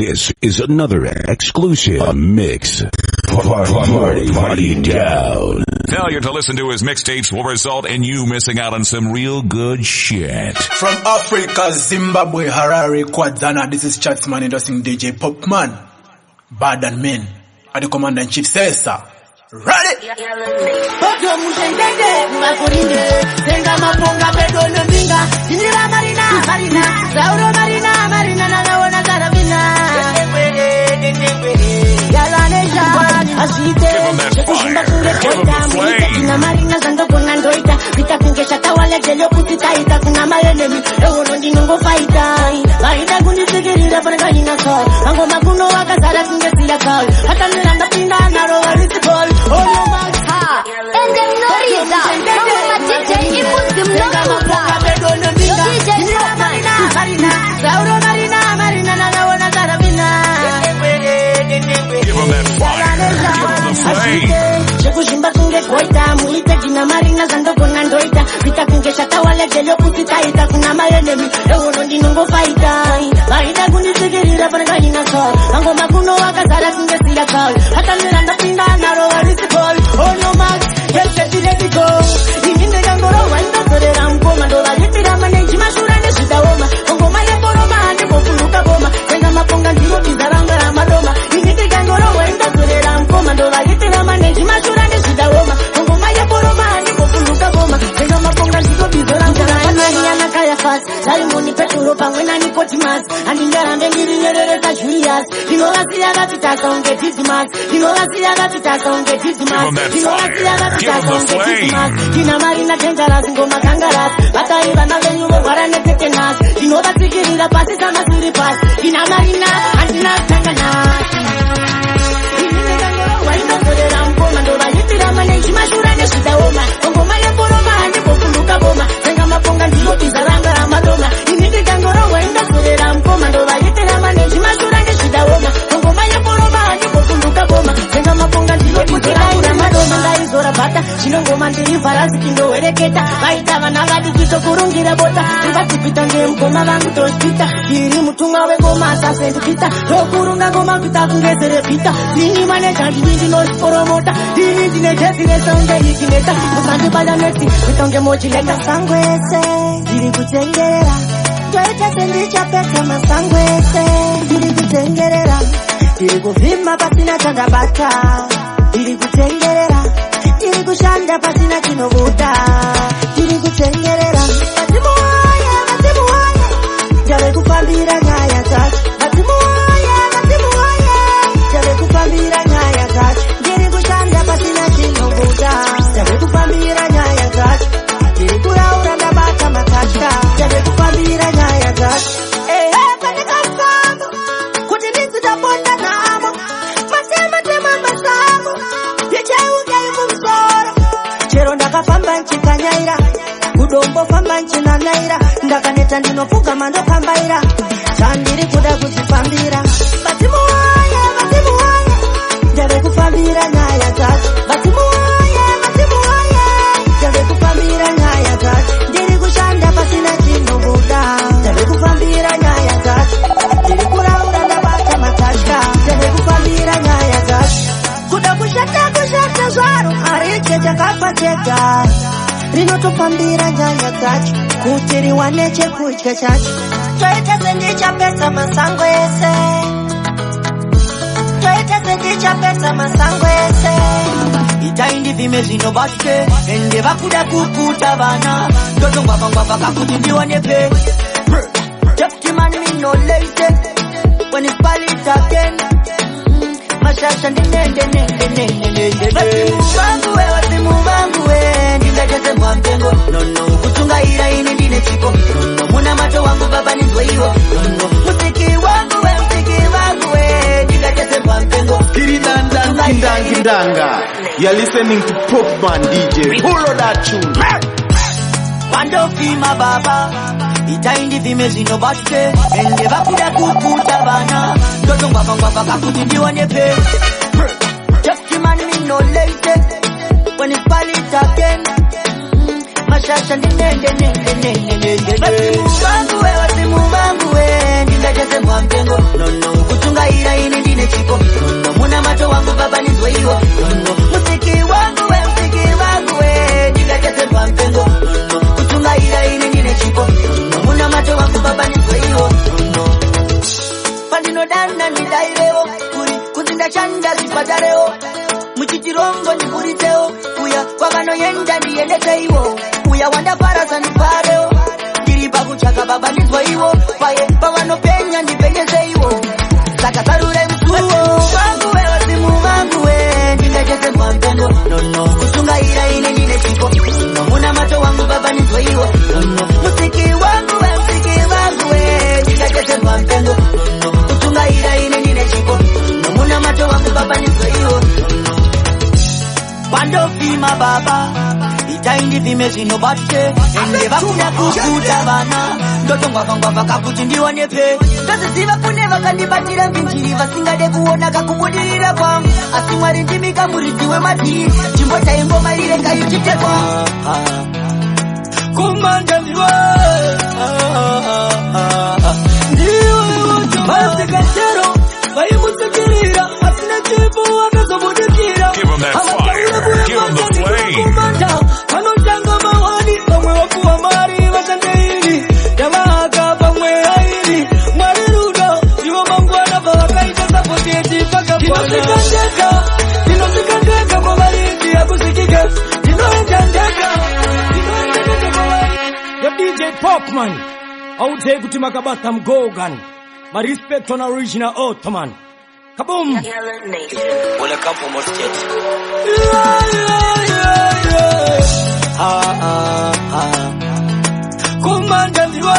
This is another exclusive mix. Party down. Failure to listen to his mixtapes will result in you missing out on some real good shit. From Africa, Zimbabwe, Harare, Kwadzana, this is Chatsman endorsing DJ Popman. Bad and Men. And the Commander-in-Chief says, sir. Ready? You're listening to Popman DJ. Pull on that tune. Wandofima baba itaindi vimezino batte ende bakuda kukuta bana ndoto ngwapa ngwapa kakuti ndione pe just man me no late when it's palit again mashasha nende basi mubangu we ndindaje mwa mpengo no kutunga ndinodana ndidairewo kuzinda chanda zipatareo muchitirombo ndiburiteo uya kwakanoyenda ndiyendeteiwo uya wandaparasa ndipareo ndiri pakutsvaka baba ndizwaiwo paye pavanopenya ndipenyezeiwo saka sarure msuwo vangu we wasimu vangu we ndingacheze mhampengo nono kusungaira ine ndine chipo no muna macho wangu baba ndizwaiwo nono musiki wangu we ndingacheze mhampengo nono kusungaira ine ndine chipo no muna macho wangu baba ndizwaiwo pandofima baba itaindi vime zvinobatwe ende vakuda kukuta vana ndotongwavangwava kakuti ndionepe ndoziziva kune vakandibatira mbinjiri vasingade kuona kakubudirira kwangu asi mwari ndimi kamuridzi wemadhiri chimbota ingoma irenga ichitekwa kumanda ndiwe ndiwewotivasekachero vaimusikirira asina chipo akazobudikira Give him that fire. Give him the flame. Panotanga mawani pamwe wakuwa mari vatandeiri yavaka pamwe airi mwari rudo ivo mangwana pavakaita sapoteti pakapwana ndinosikandeka kwavarindi yakusikike ndinoendandeka Yo DJ Popman aute kuti makabata mgogan my respect on original Ottoman kaboom Wala kampo mosket kumanda ndiwe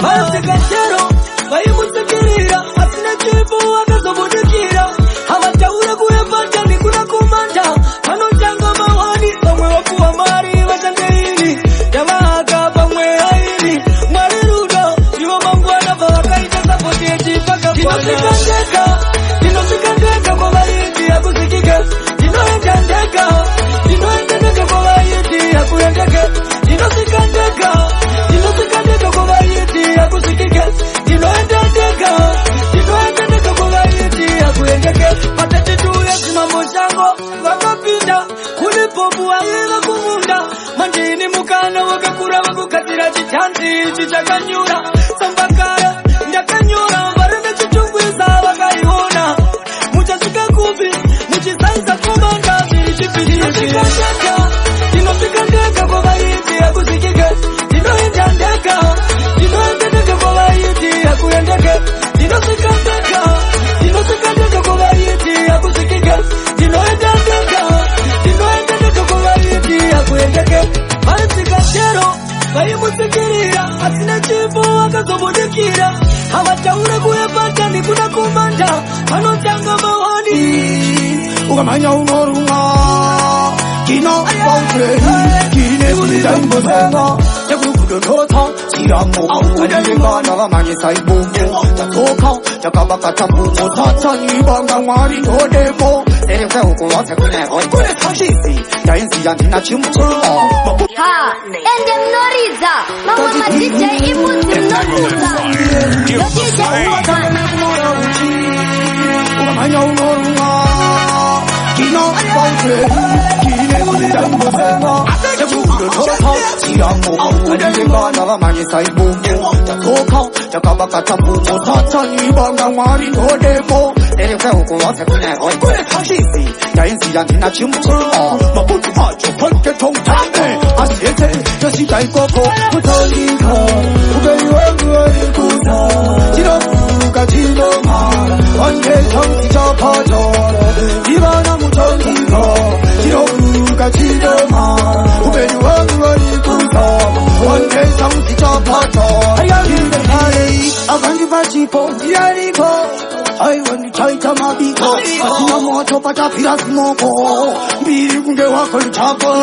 vasekachero vaimusikirira asina chipo akazobudikira havataura kuyepata nikuna kumanda vanotanga mawani pamwe wakuwa mari vatandeiri yavaka pamwe airi mwari rudo ivo mangwana pavakaita sapoteti pakapwana ndinosikandeka kwavaiti yakusikike ndinoendandeka kwavaiti yakuyendeke ndinosikandeka kwavaiti yakusikike ndinoendandeka kwavaiti yakuyendeke patatituye zimambo chango vakapinda kulipopu waiva kumunda mandini mukana wakakura vakugadzira chichanzi chichakanyura sambakara ndakanyura varende chichungwiza vakaiona muchasvika kupi muchisaisa komanga zvirichipindinosikandeka kwavaiti yakusikike ndinoendandeka kwavaiti yakuyendeke ndinosikandeka kwavaiti yakusikike ndinoendandeka kwavaiti yakuyendeke vasikachero vaimusikirira asina chipo akazobudikira havataure kuyepata nikuna kumanda vanotanga mawani ukamanya unoruma kino pautreni kine kulitambozenga nekukudonota chiramo adalengana vamanyisa ibongo tatoka takavakatambumo tatanibanga mwari nodemo serevwe ukulose kunehoikune tashisi yainziya ndina chimuchiro ha ende mnoriza mama DJ imuzi mnoriza Give him the flame. ukamanya unoruma kino pautreni kine kulitambozenga nekukudonota chiramo adalengana vamanyisa ibongo tatoka takavakatambumo tatanibanga mwari nodemo serevwe ukulose kunehoikune tashisi yainziya ndina chimuchiro mabutu macho konke tongtane asiete tosita ikoko kutolika ukaiwangu walikuta chinofuka chinomara wanje tongi chapatara ibana mutolika chinofuka chinomara upenyu wangu walikuta wanje tongi chapatara ayakindekare akandipachipo ndiyariko aiwandichaita mabiko asina moto patapira simoko mbiri kunge wako lichako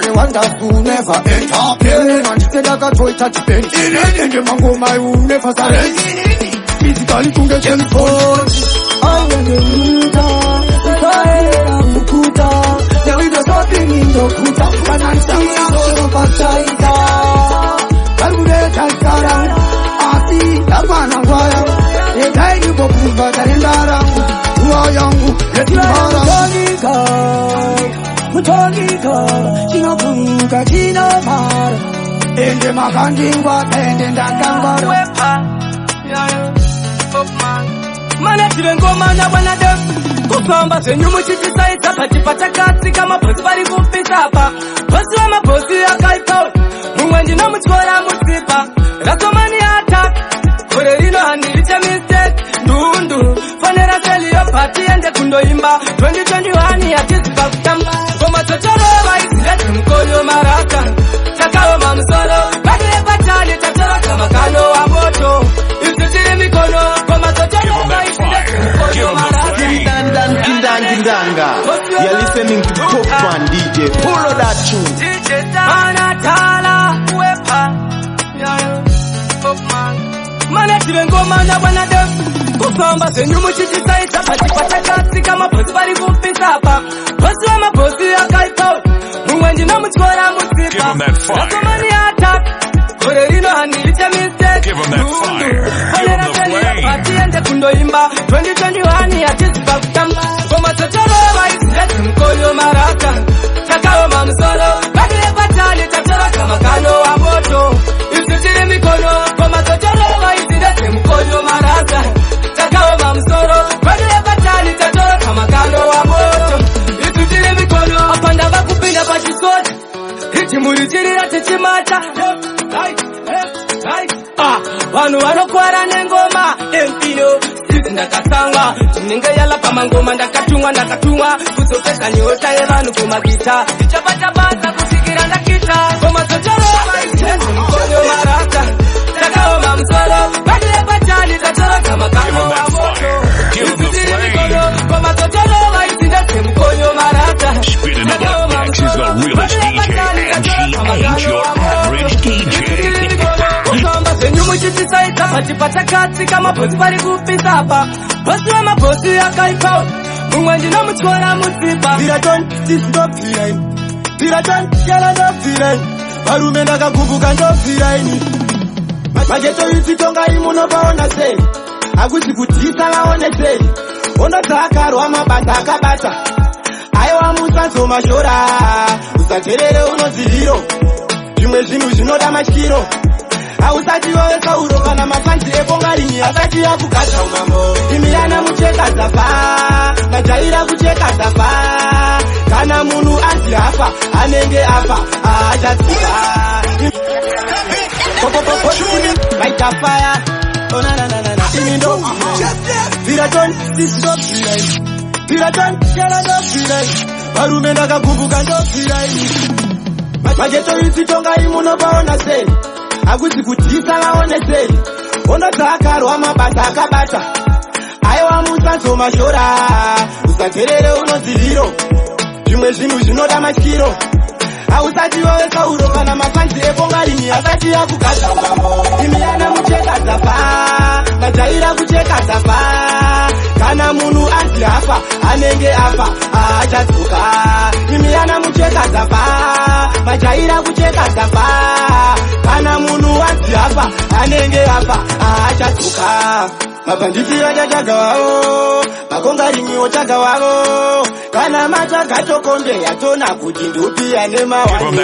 lewonderful never end up mandikendakatoita chipeni ende mangoma never silence physically kunge James aiwandemuta ukaera mukuta nyawido sopingindokuta kanansamuyasopataita kaluretaikara asi yamana ngwaya ekai kukumba tarendara uwa yangu yetimara mutongika chinofunga chinomara ende makandingwa tende ndakangoro mana tivengoma na bwana def kufamba zenyu muchichisaidza pachipata kasi kama bosi vari kupisapa bosi wamabosi akaipa mumwe ndinomutyora musipa rasomani attack gore rino handiricha mistake ndundu fanera seliyo pati ende kundoimba 2021 yatiziva kutamba komatotorowa izirati mukoyo maraka takaoma musoro vadire patali tatoroka makano wa moto izitiri mikono komatotorowa izirati mukoyo maraka You're listening to Popman DJ. Follow that tune. DJ Anatala Wepa Popman mana tivengoma na bwana def kufamba zenyu muchichisaidza pachipata kasi kama bosi vari kupisapa bosi wamabosi akaipa mumwe ndinomutyora musipa rasomani attack gore rino handiricha mistake pati ende kundoimba 2021 yatiziva kutamba komatotorowa izirati mukoyo maraka takaoma musoro vadire patali tatoroka makano wa moto izitiri mikono komatotorowa izirati mukoyo maraka takaoma musoro vadire patali tatoroka makano wa moto izitiri mikono apanda vakupinda pachisodi ichimurichirira tichimata vanhu vanokwara nengoma empino sisi ndakasanga tinenge yala pamangoma ndakatumwa kuzopedza nyota yevanhu kumagita ndichapata basa kusvikira ndakita komatotorowa izenzi mukoyo maraka takaoma musoro vadire patali tatoroka makano wa moto izitiri mikono komatotorowa izindazi mukoyo maraka takaoma musoro vadire patali tatoroka makano wa moto zenyu muchichisaidza pachipata katsi kama bosi vari kupisapa bosi wamabosi akaipa mumwe ndinomutyora musipa Piraton kela ndopfiraini varume ndakagumbuka ndopfiraini majeto itsitonga imunopaona sei akusi kutisa vaone sei ondodzakarwa mabasa akabata aiwa musanzo mashora usaterere unodzihiro zvimwe zvinhu zvinoda matyiro hausati wawekauro kana mafanzi epongarinyi asati yakugadza umambo imiyana mucheka zafa majaira kucheka zafa kana munhu anzi afa anenge afa achatsika vaitafaya imindo piraton sisindopfiraini piraton kela ndopfiraini varume ndakagumbuka ndopfiraini majeto itsitonga imunopaona sei akusi kutisa vaone sei ondodzakarwa mabasa akabata aiwa musanzo mashora usaterere unodzihiro zvimwe zvinhu zvinoda matyiro hausati wawekauro kana mafanzi epongarinyi asati yakugadza umambo imiyana mucheka zafa majaira kucheka zafa kana munhu anzi afa anenge afa achatsuka imiyana mucheka zafa majaira kucheka zafa kana munhu anzi afa anenge afa achatsuka mabhanditira chachaga wavo makongarinyiwo chaga wavo kana machagatokombe yatona kuti ndupi ane mawani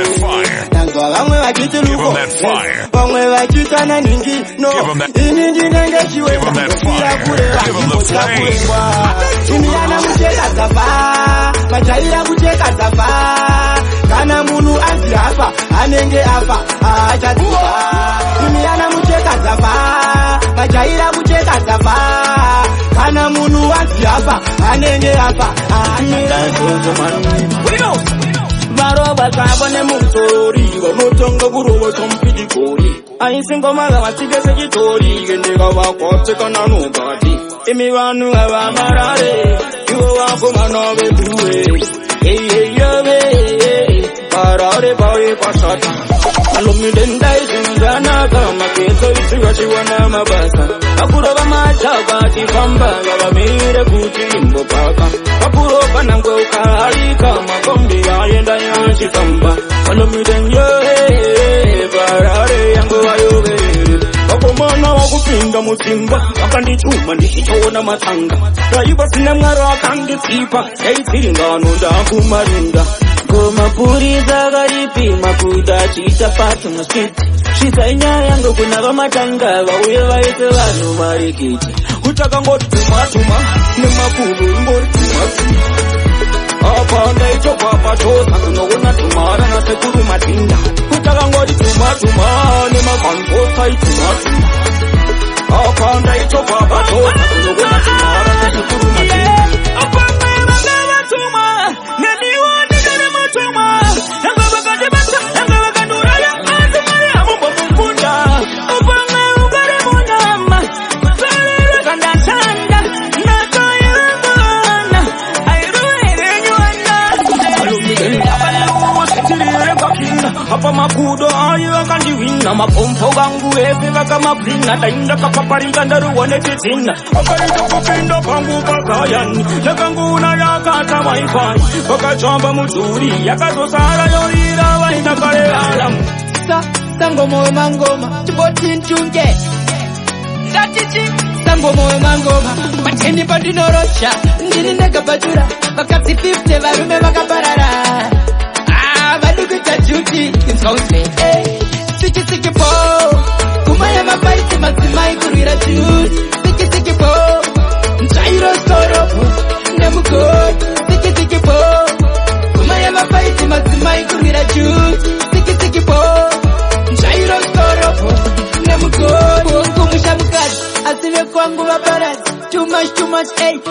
nanzwa vamwe vachiti luko vamwe vachitana ningi no ini ndinenge chiwekafira kure vachimbotakurengwa imiyana mucheka zafa majaira kucheka zafa kana munhu anzi afa anenge afa achatsuka imiyana mucheka zafa majaira kucheka zafa kana munhu anzi afa anenge afa varova zvavo nemutori vanotonga kurova chompidikori aisingomanga vatsike sechitori kendekavakwapsekana nogati imi vanhu vavamarare ivo vakomana veduwe eyeyove varare vauye kwasata alomidendai zvinhu zvanaka magetso isikwachiwana mabasa vakurova majaka tifamba ngavamire kuti imbopaka vakurova nangwe ukaharika makombi aenda yachifamba alomidenge varare yangu vayovere vakomana vakupinda mutsimba vakandituma ndichichoona matsanga raiva sina mwari akanditsipa yaitsingano ndakumarinda ngomapurisa karipima kuda chiita pati musiti Shisainya yangu kuna vamatanga vauye vaite vanhu marikiti kutsvaka ngoti tuma nemakuru ingori tuma apa ndaitobva pachosa kunoona tumara nasekuru matinda kutsvaka ngoti tuma nemakanbosai tuma apa ndaitobva pachosa kunoona tumara nasekuru matinda apa mevanga vatuma neniwo ndikane matuma yanga vakati bata yanga vakanduraya asi mari amumbomukunda apa meugare munyama kutsarere kandashanda nakairambana airuerenywana alumikeniabaleuwosetirirekakinda apa makudo ayo akandiwina mapompo vangu ese vakamapinga tainda kapaparinga ndaruwonetitina akaita kupinda pangu pakayani yakanguna yakata waifai vakachamba mudhuri yakazosara yorira vaita karealamu sangomoyo mangoma chibotintunge ngatichi sangomoyo mangoma pateni pandinorosha ndini ndakabatura vakadzi 50 varume vakaparara vadukuita juti inzauze sikisikipo kumaya mapaisi madzimai kurwira juti sikisikipo nzvairo soropo nemugodi sikisikipo kumaya mapaisi madzimai kurwira juti sikisikipo nzvairo soropo nemugodi kumusha mukadzi asi vekwangu vaparadzi too much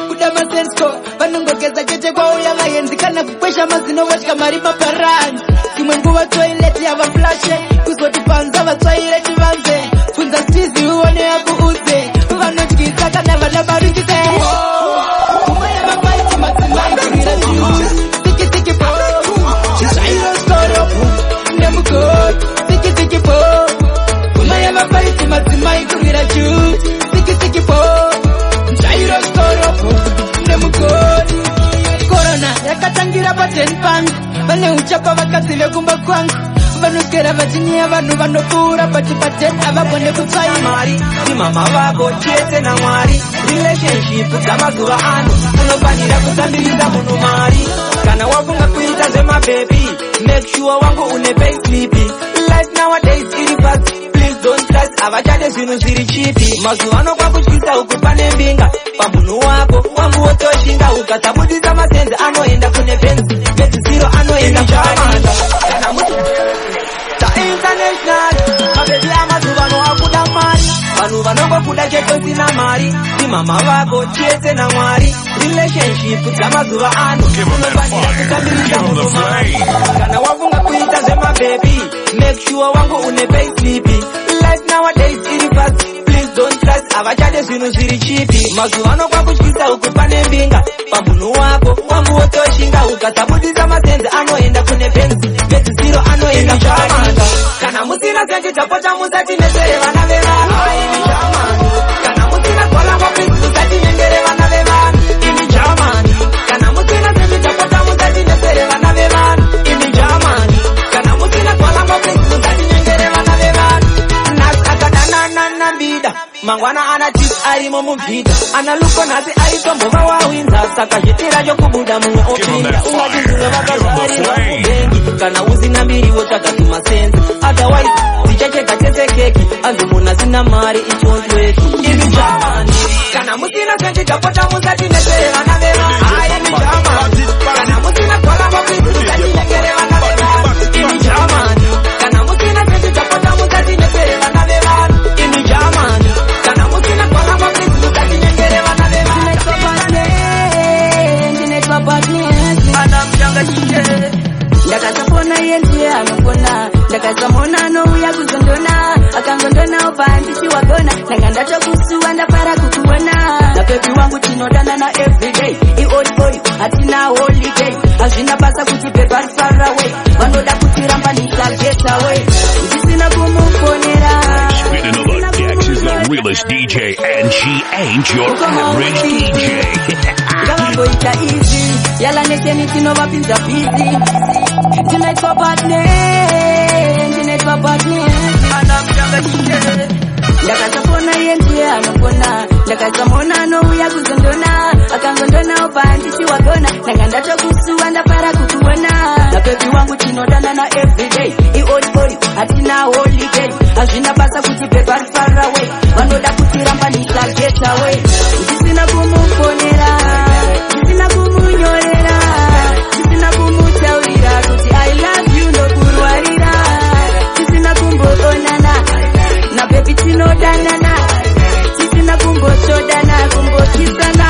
kuda masensko vanongogeza kete kwauya vaenzi kana kukwesha mazino vatya mari maparanzi imwe nguva toilet yavaflashe kuzoti panza vatsvaire chivanze kunza stizi uone yakuudze vanotyisa kana vana varikise kumaya mapaiti madzimai kurwira juu sikisikipo chizvairo soropo nemugodi sikisikipo kumaya mapaiti madzimai kurwira juu sikisikipo nzvairo soropo nemugodi korona yakatangira pa10 pangu vane uchapa vakadzi vekumba kwangu vanoskera vachinyeya vanhu vanopfuura pati pa10 havagone kutsvaira mari imama vako chete namwari relationship dzamazuva ano unofanira kusambirisa munhu mari kana wafunga kuita zvemabhebi make sure wangu une payslip life nowadays iri fast please don't trust avachade zvinhu zviri chipi mazuva ano kwakutyisa uku pane mbinga pamunhu wako wangu wotoshinga ukasabudisa masenzi anoenda kune penzi pedzisiro anoenda kuamanda kana muti tainternational mabhebi amazuva ano akuda mari vanhu vanongokuda chetosina mari imama vako chete namwari relationship dzamazuva ano unofanira kusambirisa munhu mari kana wafunga kuita zvemabhebi make sure wangu une payslip life nowadays iri fast please don't trust avachade zvinhu zviri chipi mazuva ano kwakutyisa uku pane mbinga pamunhu wako wangu wotoshinga ukasabudisa masenzi anoenda kune penzi pedzisiro anoenda kuamanda kana musina sendi tapota musatinetsere vana vevanhu imi jamani kana musina kwalamba prince musatinengere vana vevanhu imi jamani kana musina sendi tapota musatinetsere vana vevanhu imi jamani kana musina kwalamba prince musatinengere vana vevanhu nas akadanana mbida mangwana ana chips arimo mubvita ana luko nhasi aitombova wawinza saka zvitira chokubuda mumwe opinda ungati zvimwe vakazvarira mubengi kana usina mbiriwo takazima senzi otherwise dzichacheka tese keki anzi munhu asina mari ichondweki imi jamani kana musina sendi tapota musatinetsere vana vevanhu imi jamani kana musina kwalamba prince musatinengere vana vevanhu imi jamani kana musina sendi tapota musatinetsere vana vevanhu imi jamani kana musina kwalamba prince musatinengere vana vevanhu ndinetwa partners ana mjanga chije ndakasapona yenzi anopona ndakazamona anouya kuzondona akangondona upandichiwagona ndanga ndatokusuwa ndapara kukuona napepi wangu tinodana na everyday iolboy hatina holiday hazvina basa kuti bebari far away vanoda kutiramba nitageta away ndisina kumufonera the realest DJ and she ain't your average DJ. Ngavangoita easy yala nekeni tinovapinza busy ndinetwa partner ana mjanga chije ndakasapona iye ndiye anopona ndakazamona nouya kuzondona akangondona opa handisi wagona ndanga ndatokusuwa ndapara kukuona napepi wangu tinodana na everyday iorikori hatina holiday hazvina basa kuti pepari far away vanoda kutiramba ndisageta away ndisina kumufonera ndisina kumunyorera ndisina kumutaurira kuti I love you ndokurwarira ndisina kumboonana napepi tinodanana tisina kumboshodana kumbokisana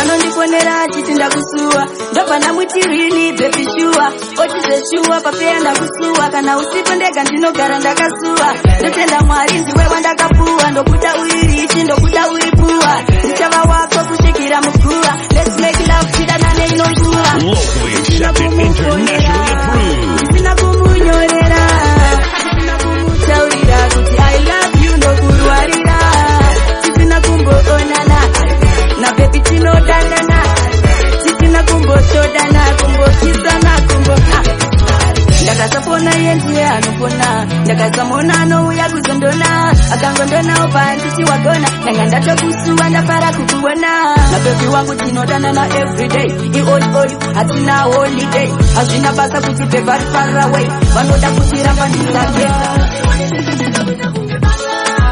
anondifonera achiti ndakusuwa ndopana mwitirini bebi shuwa otizeshuwa papeya ndakusuwa kana usiku ndega ndinogara ndakasuwa ndotenda Mwari ndiwe wandakapuwa ndokuda uirichi ndokuda uipuwa ndichava wako kusvikira muguwa let's make love tidanane inonguwa ndisina kumufonera ndisina kumunyorera ndisina kumutaurira kuti I love you ndokurwarira tisina kumboonana napepi tinodanana tisina kumboshodana kumbokisana ndakasapona iye ndiye anopona ndakazamona anouya kuzondona akangondona opa handisi wagona ndanga ndatokusuwa ndapara kukuona napepi wangu tinodanana everyday iorikori hatina holiday hazvina basa kuti pepari far away vanoda kutiramba ndisageta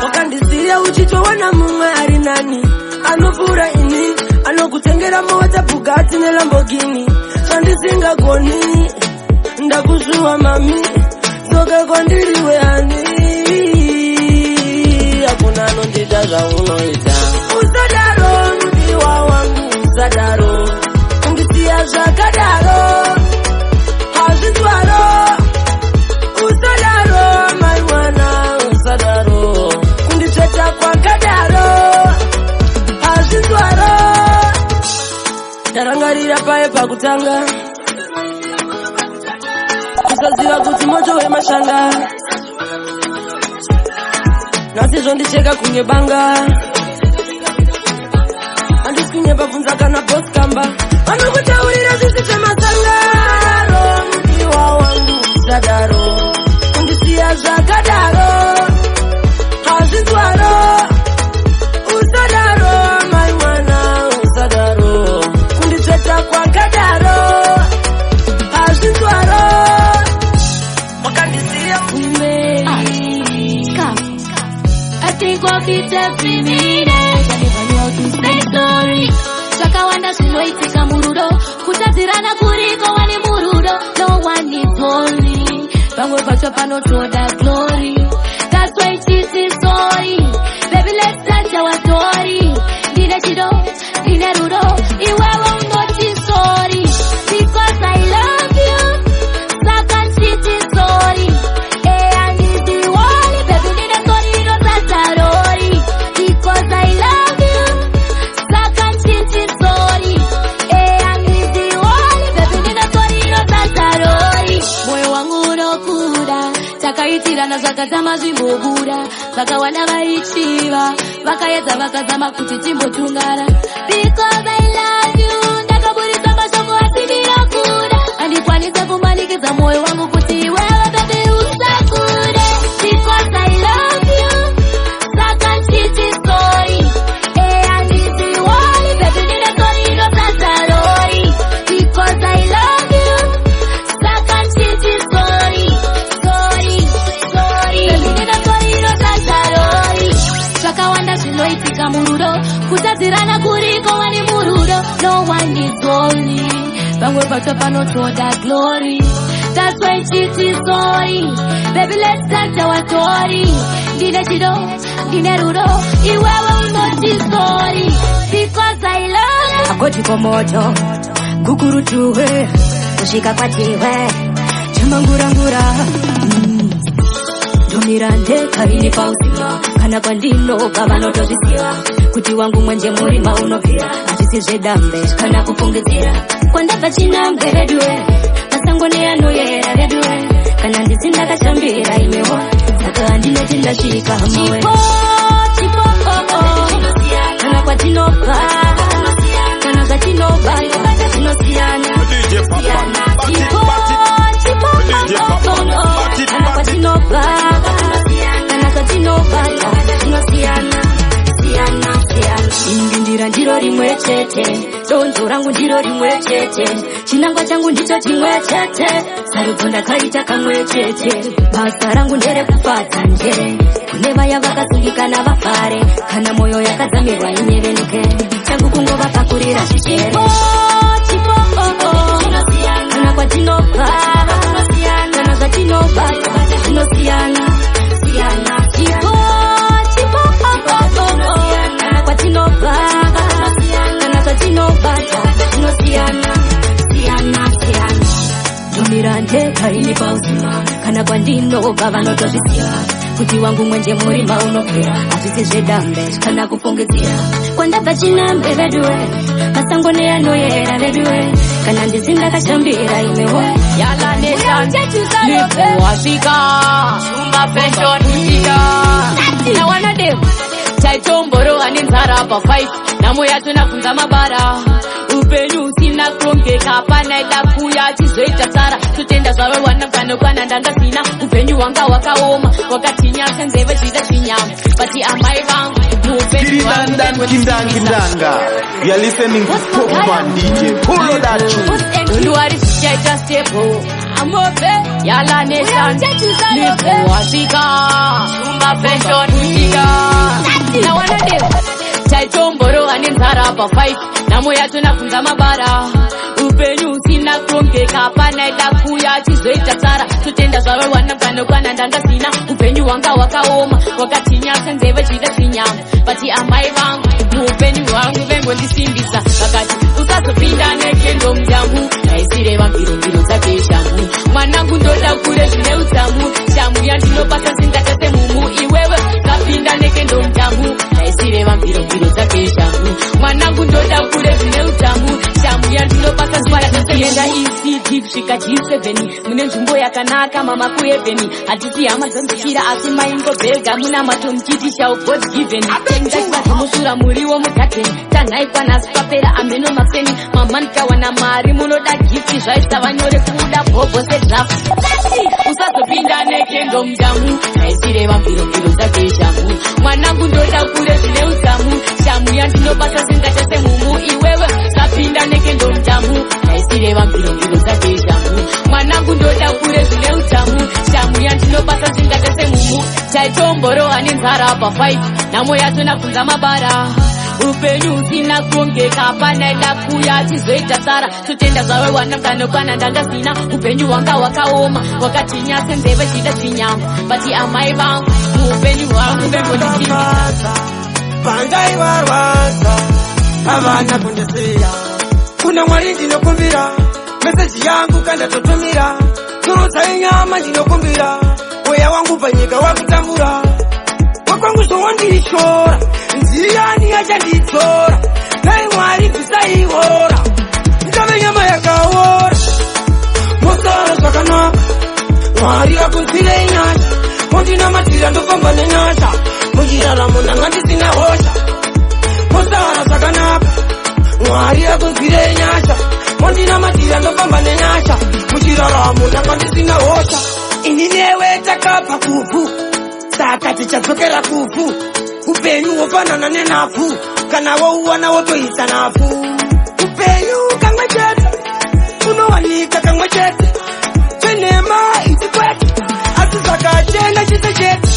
wakandisiya uchitowana mumwe ari nani anopura ini anokutengera mota Bugatti neLambogini zvandisingagoni ndakuzuwa mami soka kwandiriwe hani hakuna anondita zvaunoita usadaro mudiwa wangu usadaro ungisiya zvakadaro hazvizwaro usadaro mai mwana usadaro kunditsveta kwakadaro hazvizwaro tarangarira paye pakutanga kusaziva kuti moto wemashanga nasizvo ndicheka kunge banga handisi kunyepabvunza kana boskamba vanokutaurira zvisi zvemasangaro mudiwa wangu usadaro kundisiya zvakadaro hazvizwaro usadaro mai mwana usadaro kunditsveta kwakadaro hazvizwaro I think of it every minute. I never knew how to say sorry. Zvakawanda zvinoitika murudo kutadzirana kuriko wani murudo no one is holy pamwe pacho panotoda glory that's why it is sorry baby let's start our story ndine chido ndine rudo iwewe unoti sorry because I love you saka nditi sorry and is the one baby ndine sorry no tatarori because I love you saka nditi sorry and is the one baby ndine sorry no tatarori moyo wangu unokuda takaitirana zvakatama zvimbobuda vakawanda vaichiva vakaedza vakazama kuti timbotungana because I love you ndakaburisa mashoko asi ndinokuda handikwanisa kumanikidza moyo wangu kuti iwewe baby usakude because I love you saka nditi sorry and is the one baby ndine sorry no tatarori because I love you saka nditi sorry zvakawanda zvinoitika murudo kutadzirana kuriko wani murudo no one is holy pamwe pacho panotoda glory that's why chiti sorry baby let's start our story ndine chido ndine rudo iwewe unoti sorry because I love you agoti komoto gukurutuwe kusvika kwatiwe chamangurangura ndomira ndeka ini pausiwa kana kwandinobva vanotozvisiva kuti wangu mwenje murima unobvira hazvisi zvedambe kana kufungidzira kwandabva chinambwe redue masango neanoyera redue kana ndisi ndakashambira imewo saka handinoti ndasvika hamawe kana kwatinobva kana kwatinobva zvinosiyana kana kwatinobva kana kwatinobva chete donzo rangu ndiro rimwe chete chinangwa changu ndicho chimwe chete sarudzo ndakaita kamwe chete basa rangu ndere kufadza nje kune vaya vakasungikana vafare kana moyo yakadzamirwa inyeveneke changu kungova pakurira zvichere kana kwatinobva kana zvatinobva zvinosiyana kana kwatinobva kana zvatinobata zvinosiyana ndomira ndega ini pauzima kana kwandinobva vanotozviziva kuti wangu mwenje murima unopera hazvisi zvedambe kana kufungidzira kwandabva chinambe veduwe masango neanoyera veduwe kana ndizi ndakashambira imewe yalanesaniwasvika shumba fashion ika nawana demo taitomborowa nenzara pa5 namo yacho nafunza mabara upenyu usina kurongeka panaida kuya chizoita tsara totenda zvave wanamkanokwana ndangasina upenyu wanga wakaoma wakatinya senzeve zviita chinyama bati amai vangu Kindanga. You are listening to Popman DJ. Pull that tune. You are just stable. I'm open. Yala nation. Wafika. Shumba fashion ika. Na wana demo. Taitomboro anenzara pa5 namo yacho nafunza mabara upenyu usina kurongeka panaida kuya chizoita tsara totenda zvave wanamkanokwana ndangasina upenyu wanga wakaoma wakatinya senzeve zviita chinyama bati amai vangu muupenyu hwangu vengondisimbisa vakati usazopinda nekendo mudambu aisireva mbirombiro dzake shamhu mwanangu ndoda kure zvine utsamu shamhu yandinopasa singatese mumu iwewe kapinda nekendo mudambu aisireva mbirombiro dzake shamhu mwanangu ndoda kure zvine utsamu shamhu yandinopasa singatese isi kusvika G7 mune nzvimbo yakanaka mama kuheveni hatisi hama dzonzikira asi maingobhega muna matomchiti shall God given tendakivazomusura muriwo mugateni tanhai kwanhasi papera ameno mapeni mamanikawana mari munoda gifti zvaisava nyore kuda bhobho sedraft usazopinda nekendo mudamu aisireva mbirombiro dzake shamhu mwanangu ndoda kure zvine utsamu shamhu yandinobasa singatese mumu iwewe sapinda nekendo mudamu aisireva mbirombiro dzake shamhu mwanangu ndoda kure zvine utsamu shamhu yandinobasa singatese mumu taitomborowa nenzara pa5 namo yacho nafunza mabara upenyu usina kurongeka panaida kuya chizoita tsara totenda zvave wanamkanokwana ndangasina upenyu wanga wakaoma wakatinya senzeve zviita chinyama bati amai vangu muupenyu hwangu vengondisimbisa pandaivarwadza havana kundisiya kuna mwari ndinokumbira meseji yangu kandatotumira turutsa inyama ndinokumbira mweya wangu panyika wakutambura wakwangu zvowandishora ndiyani yachanditsora dai mwari bvisaiora ndave nyama yakaora mosara zvakanaka mwari akunzwire nyasha mondinamatira ndofamba nenyasha muchiraramo ndanga ndisina hosha mosara zvakanaka mwari akunzwire nyasha mondinamatira ndofamba nenyasha muchiraramo ndanga ndisina hosha ini newe takabva kupu saka tichadzokera kupu upenyu wofanana nenhafu kana wouwana wotoisa nhafu upenyu kamwe chete unowanika kamwe chete chenhema iti kwete asi zvakatenda chete chete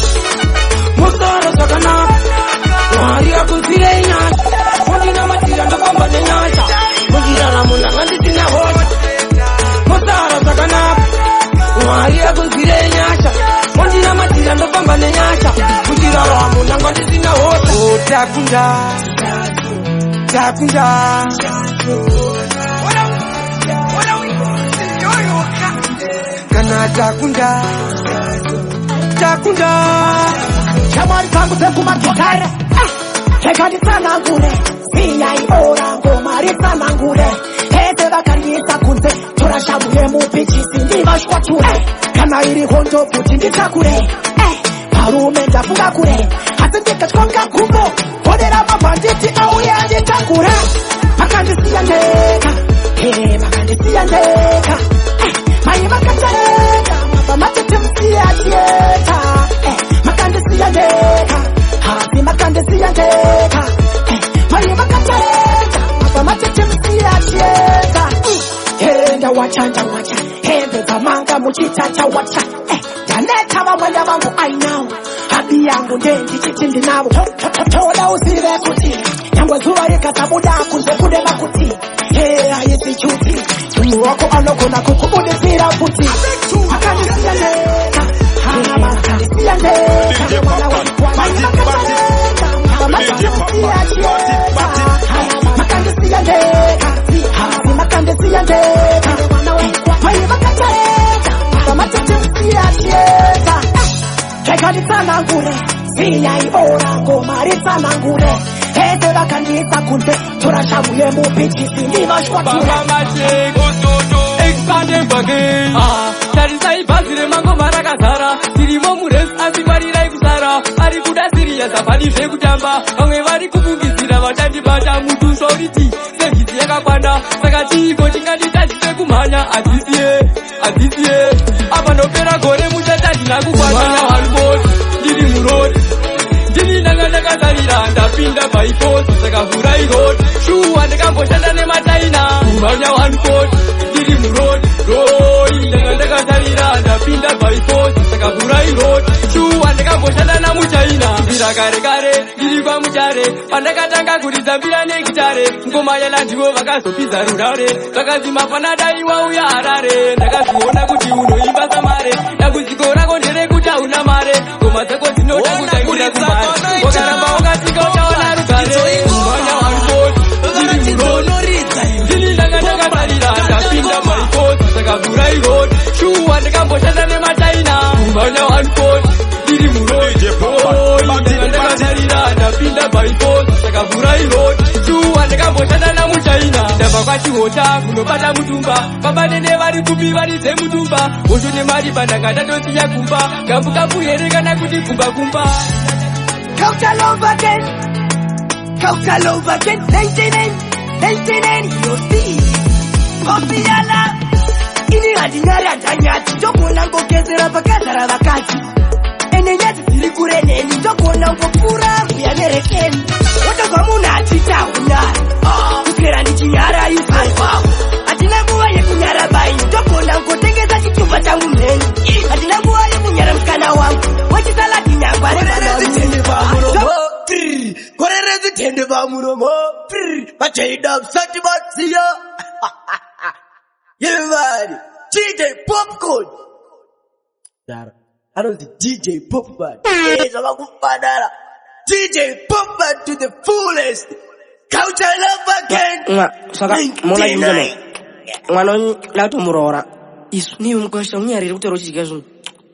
mosara zvakanaka mwari akunzwire nyasha mondinamatira ndofamba nenyasha muchiraramo ndanga ndisina hosha mosara zvakanaka mwari akunzwire nyasha mondinamatira ndofamba nenyasha muchiraramo ndanga ndisina hosha takunda kana takunda shamwari dzangu dzekumakitare chekanditsanangure sinyaiora ngoma ritsanangure hete vakariisa kunze tora shamu yemupichisi ndivashwature kana iri hondo kuti nditakure parume ndafunga kure asi ndikatywanga gumbo kodera mabhanditi auya nditakura vakandisiya ndeka vakandisiya ndeka mai vakatareka mabva matete musiyatieta makandisiya ndeka hasi makandisiya ndeka mai vakatareka chacha wacha janeta bamwanya bangu I know habi yangu ndendi chichindi nabo tola usive kuti nyangwa zuwa rikasabuda kunze kude makuti hey ayisi chuti tumu wako anokona kukubude sira puti akanisiya neka akanisiya neka Kekalitana ngure sinya ibora ngomaritana ngure hete bakanisa kunte turashabuye mu pitisi nibashwa Baba Magic expanding again Tarisai bazire mango marakazara Tirimo mures asibarira ikusara Ari kuda siria safari shekutamba Kamwe vari kupungizira vatandi bata mutu soriti Sevisi yakapanda Saka chiko chingadi tachite kumanya Azizie Apa nopera gore muchatadi nakukwana Mwana walbot Ndiri muroti Ndiri nanga zarira Ndapinda by force Saka hurai road Shua ndekamboshanda nemataina Mwana walbot Ndiri muroti Roy Nanga zarira Ndapinda by force Saka hurai road Shua ndekamboshanda na muchaina Mbira kare Ndiri kwa mujare Pandakatanga kurizambira nekitare Ngoma yala ndivo vakazopiza rurare Vakazima panadaiwa uya harare Ndakaziona kuti unoimba samare Ndakuzikora kondere kuti hauna mare Ngoma dzako dzinoda kutangira kumare Wakaramba wakatika utaona rugare Mwanya warukoti Ndiri muroti Ndiri ndakatakarira Ndapinda maikoti Saka vurai road Shuwa ndikamboshanda nemataina Mwanya warukoti Ndiri muroti ndakatakarira Ndapinda maikoti Saka vurai road Shuwa ndikamboshanda namuchaina Ndabva kwachihota kunobata mutumba Babanene vari kupi varidze mutumba Osho nemari pandangatandosiya kumba Kambu here kana kuti kumba Kauta love again 99 you'll see Kofiala Ini hadinyari atanyati Jokona ngogezera pakazara vakati Ene nyati zili kureneni Jokona ngokura kuyanerekeni Wotogwa muna atita unyari Kukera ni chinyara yusai Atina nguwa ye kunyara bayi Jokona ngotengeza chichupa changu meni Atina nguwa ye kunyara mkana wangu Wachisalati nyangwa Korerezi tende va muromo Vachaida msati batsiya Yevari DJ Popcorn Dara I don't DJ Popcorn Zama kufanara DJ Popcorn to the fullest Culture love again Saka mona yuzame Mwana lauto murora Isu ni mkwasha mnyari kutero chigazu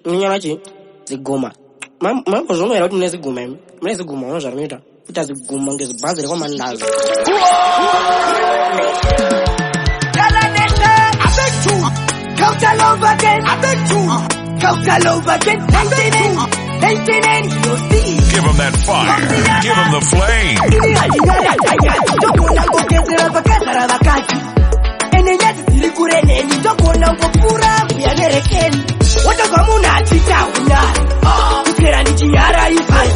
Mnyana chi Zigoma Mambo zono ya lauto mnezi guma Mnezi guma wana jarmita Utazi guma ngezi bazire kwa mandazi Culture love again Culture love again 99 you'll see Give him that fire. Give him the flame. Ini hadinyari atanyati Jokona ngogezera pakazara vakati Ene nyati zili kureneni Jokona ngokura kuyanerekeni Wotogwa muna atita unyari Kukera ni chinyara yusai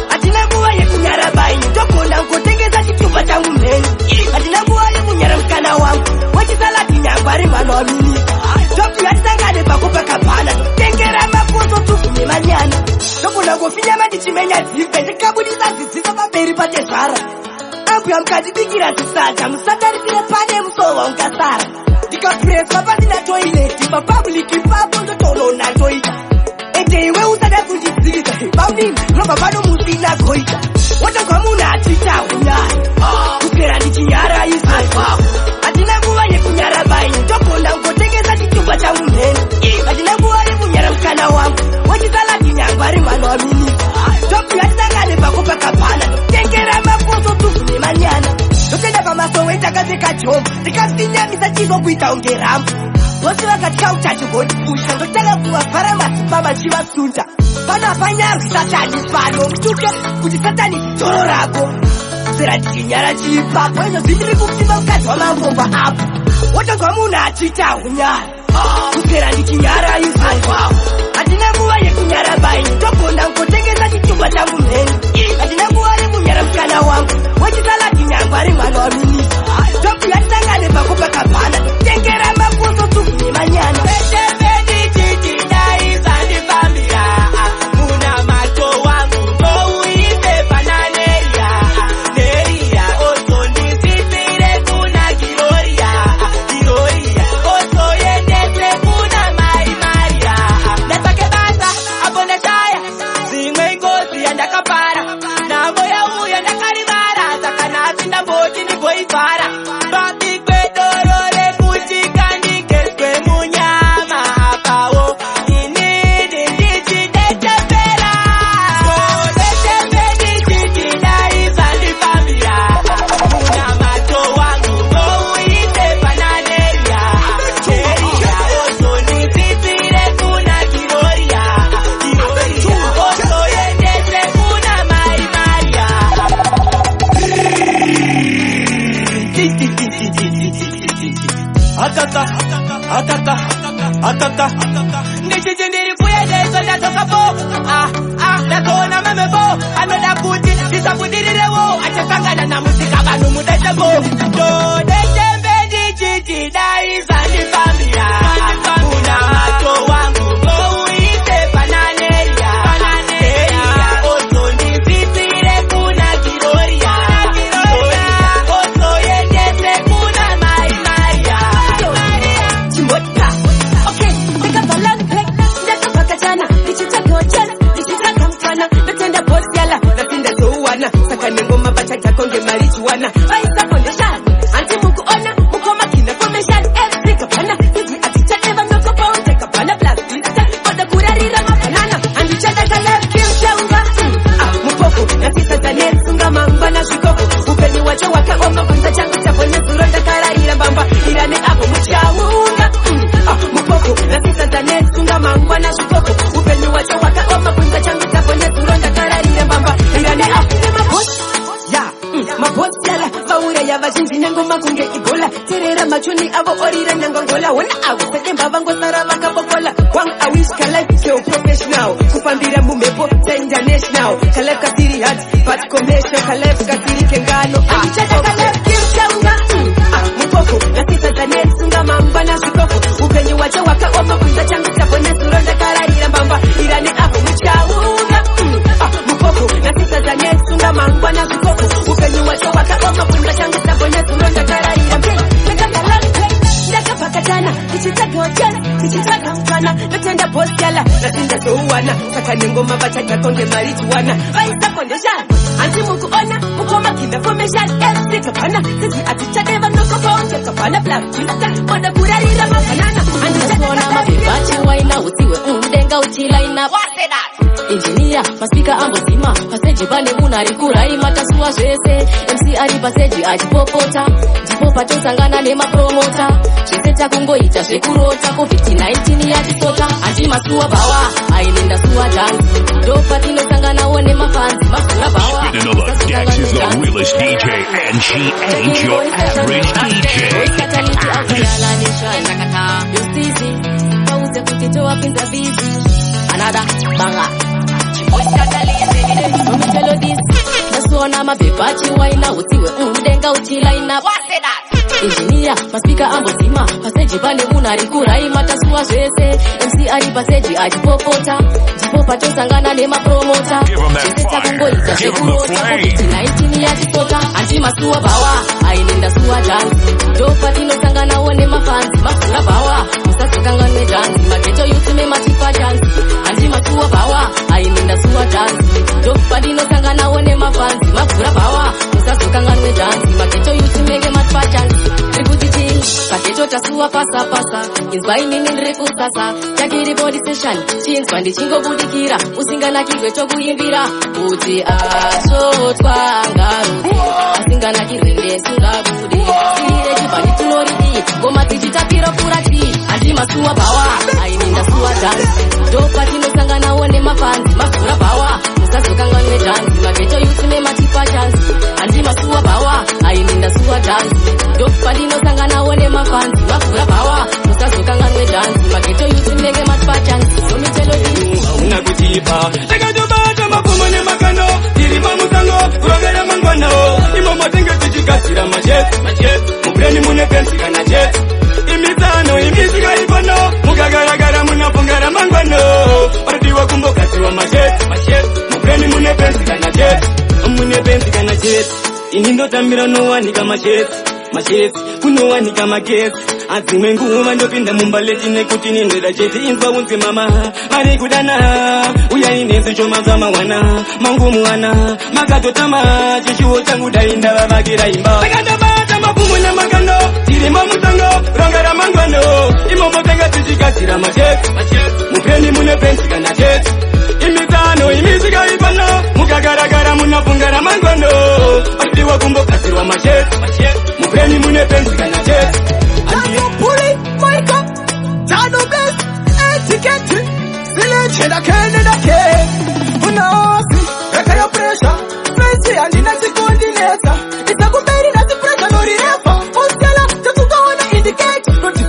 Atina nguwa ye kunyara bayi Jokona ngotengeza chichupa changu meni Atina nguwa ye kunyara mkana wangu Wachisalati nyangwari mano wa mini Joki atitangane pakupa kapana Tengera makozo tukunye manyana Jokona ngofinya madichimenya zipe Ndikabudisa ziziva paberi patezvara Ambuya mukatibikira zisata Musatarisire pane musova unkasara Ndikapreswa pasina toileti Papublic ipapo ndotonona toita Ende iwe usada kundidziriza Paunini roba pano musina goita Wotogwa muna atita unyari Kukera ndichinyara isai Atina nguva yekunyara bayi Jokona ngotengeza chichupa changu mheni Atina nguva yekunyara mkana wangu Wachisalati nyangwari mano wa mini Joki atitangane pakupa kapana Tengera makozo tukunye manyana Ndotenda pamasowe takapfeka jombo Ndikafinyamisa chizo kuita unge rambo Vose vakatika utachi vodipusha Ndotanga kuvavhara madzipamba chivasunda Pano apanyarwi satani pano Mtuke kuti satani dzoro rako Sera chinyara chipapo Ino zvindiri kupima ukadzi wamangomba apo Wotogwa munhu achita unyari Kukera ndichinyara isai Atina nguva yekunyara bayi Jokona ngotengeza chichupa changu mheni Atina nguva yekunyara mkana wangu Wachisalati nyangwari mwana wa mini Joki atitangane pakupa kapana Tengera makozo tukunye manyana Bete atata Ndichiti ndiri kuyedezo ndatokapo ndakona memepo anoda kuti ndisabudirirewo achasangana na musika vanhu mudetebo todetembe ndichiti daiza ndifambira kuna mato wangu ngouite pananeria oso ndizitsire kuna Gloria oso yendese kuna Maria Chimbotka okay ndikabalange ndakabakatana ndichitakochana ndichitaka mtana ndatenda boss yala ndatinda zouwana saka nengoma bachata konge marijuana vaisa kondeshana anti mukuona mukoma kinda formation every kapana tiji atichadeva noko ponte kapana plastic oda kurarira mabanana andichada kala kimshanga mupoko natisa zanet sunga mamba na shikoko upeni wacho wakaoma kwanza changu chapone zuronda kararira mbamba irane apo muchaunga mupoko natisa zanet sunga mamba na shikoko upeni wacho wakaoma kwanza changu chapone zuronda kararira mbamba irane apo mabotsi yala vaura yavazhinji nengoma kunge ibola terera machoni avo orira nyangongola wona avo sedemba vangosara vakabokola wang awish kalife so professional kufambira mumhepo international kalife kasiri hard but commercial kalife kasiri kengano achichata kalife kimchaunga mupoko nasisa zanet sunga mamba na zvikoko upenyu wacho wakaoma kunza changu chapone zuronda kararira mbamba irane avo muchaunga mupoko nasisa zanet sunga mamba na zvikoko upenyu wacho wakaoma kunza changu chapone zuronda kararira ndakapakatana ndichitakochana ndichitaka mtana ndatenda boss yala ndatinda zouwana saka nengoma bachata konge marijuana vaisa kondeshana anti mukuona mukoma kinda formation every kapana tiji atichadeva noko ponte kapana plastic oda kurarira mabanana andichadona mabebachi waina usiwe undenga uchilaina wase that engineer maspika ambozima paseji pane munari kuraima tasuwa zvese MC ari paseji achipopota ndipopa tosangana nemapromota zvese takungoita zvekurota COVID-19 yatisota andi masuwa bawa ainenda suwa dance ndopa tinosanganawo nemafanzi mavhura bawa You know the Dex is the realest DJ and she ain't your average DJ. Yusizi pauze kutitoa pinza bizi another banga Melodies nasuona mabebachi waina usiwe undenga uchilaina wase that engineer maspika ambozima paseji pane munari kuraima tasuwa zvese MC ari paseji achipopota ndipopa tosangana nemapromota zvese takungoita zvekurota COVID-19 yatisota andi masuwa bawa ainenda suwa dance ndopa tinosanganawo nemafanzi mavhura bawa musazokanganwe dance mageto youth mematipa dance andi masuwa bawa ainenda suwa dance ndopa tinosanganawo nemafanzi mavhura bawa musazokanganwe dance mageto youth mematipa dance Rikutiti, paketo tasuwa pasa inzwa inini nirikusasa chakiri body session chinzwa ndichingobudikira usinganakirwe tokuimbira kuti asvotwa ngaruti asinganakirwe ndesungabude sirire chibhani tunoridi ngoma tichitapira kurati andi masuwa bawa aininda suwa dhansi ndopa tinosanganawo nemafanzi mavhura bawa musazokanganwe dhansi mageto youth nematipa chansi andi masuwa bawa aininda suwa dhansi ndopa tinosanganawo nemafanzi mavhura bawa musazokanganwe dhansi mageto youth nenge matipa chansi somicelodi unakutipa takatobata makomo nemakano tirima musango kurongera mangwano imomo tenge tichigadzira majet mubreni mune pensi kana jet imizano imizika ipono mukagaragara munapongara mangwano parutiwa kumbogadzirwa majet mubreni mune pensi kana jet ini ndotambira nowanika majet kunowanika magesi adzimwe nguva ndopinda mumbaleti nekuti nindoda cheti inzwa unzi mama mari kudana uyai nenzi choma zvamawana mangumuwana makatotama chichiwo changu dai ndavavakira imba takandobata makumu nemakando tirima musango rongera mangwano imomo tenga tichigadzira majet mupeni mune pensi kana jet imizano imizika ipano mukagaragara munapungara mangwano partiwa kumbogadzirwa majet mupeni mune pensi kana jet Puli, Maika, Tano Best, Etiquette, Village, and I can't, Unasi, Rekaya pressure, Fancy, and in a coordinator. It's a good very nice pressure, no refer. Ostella, just to go on indicate, but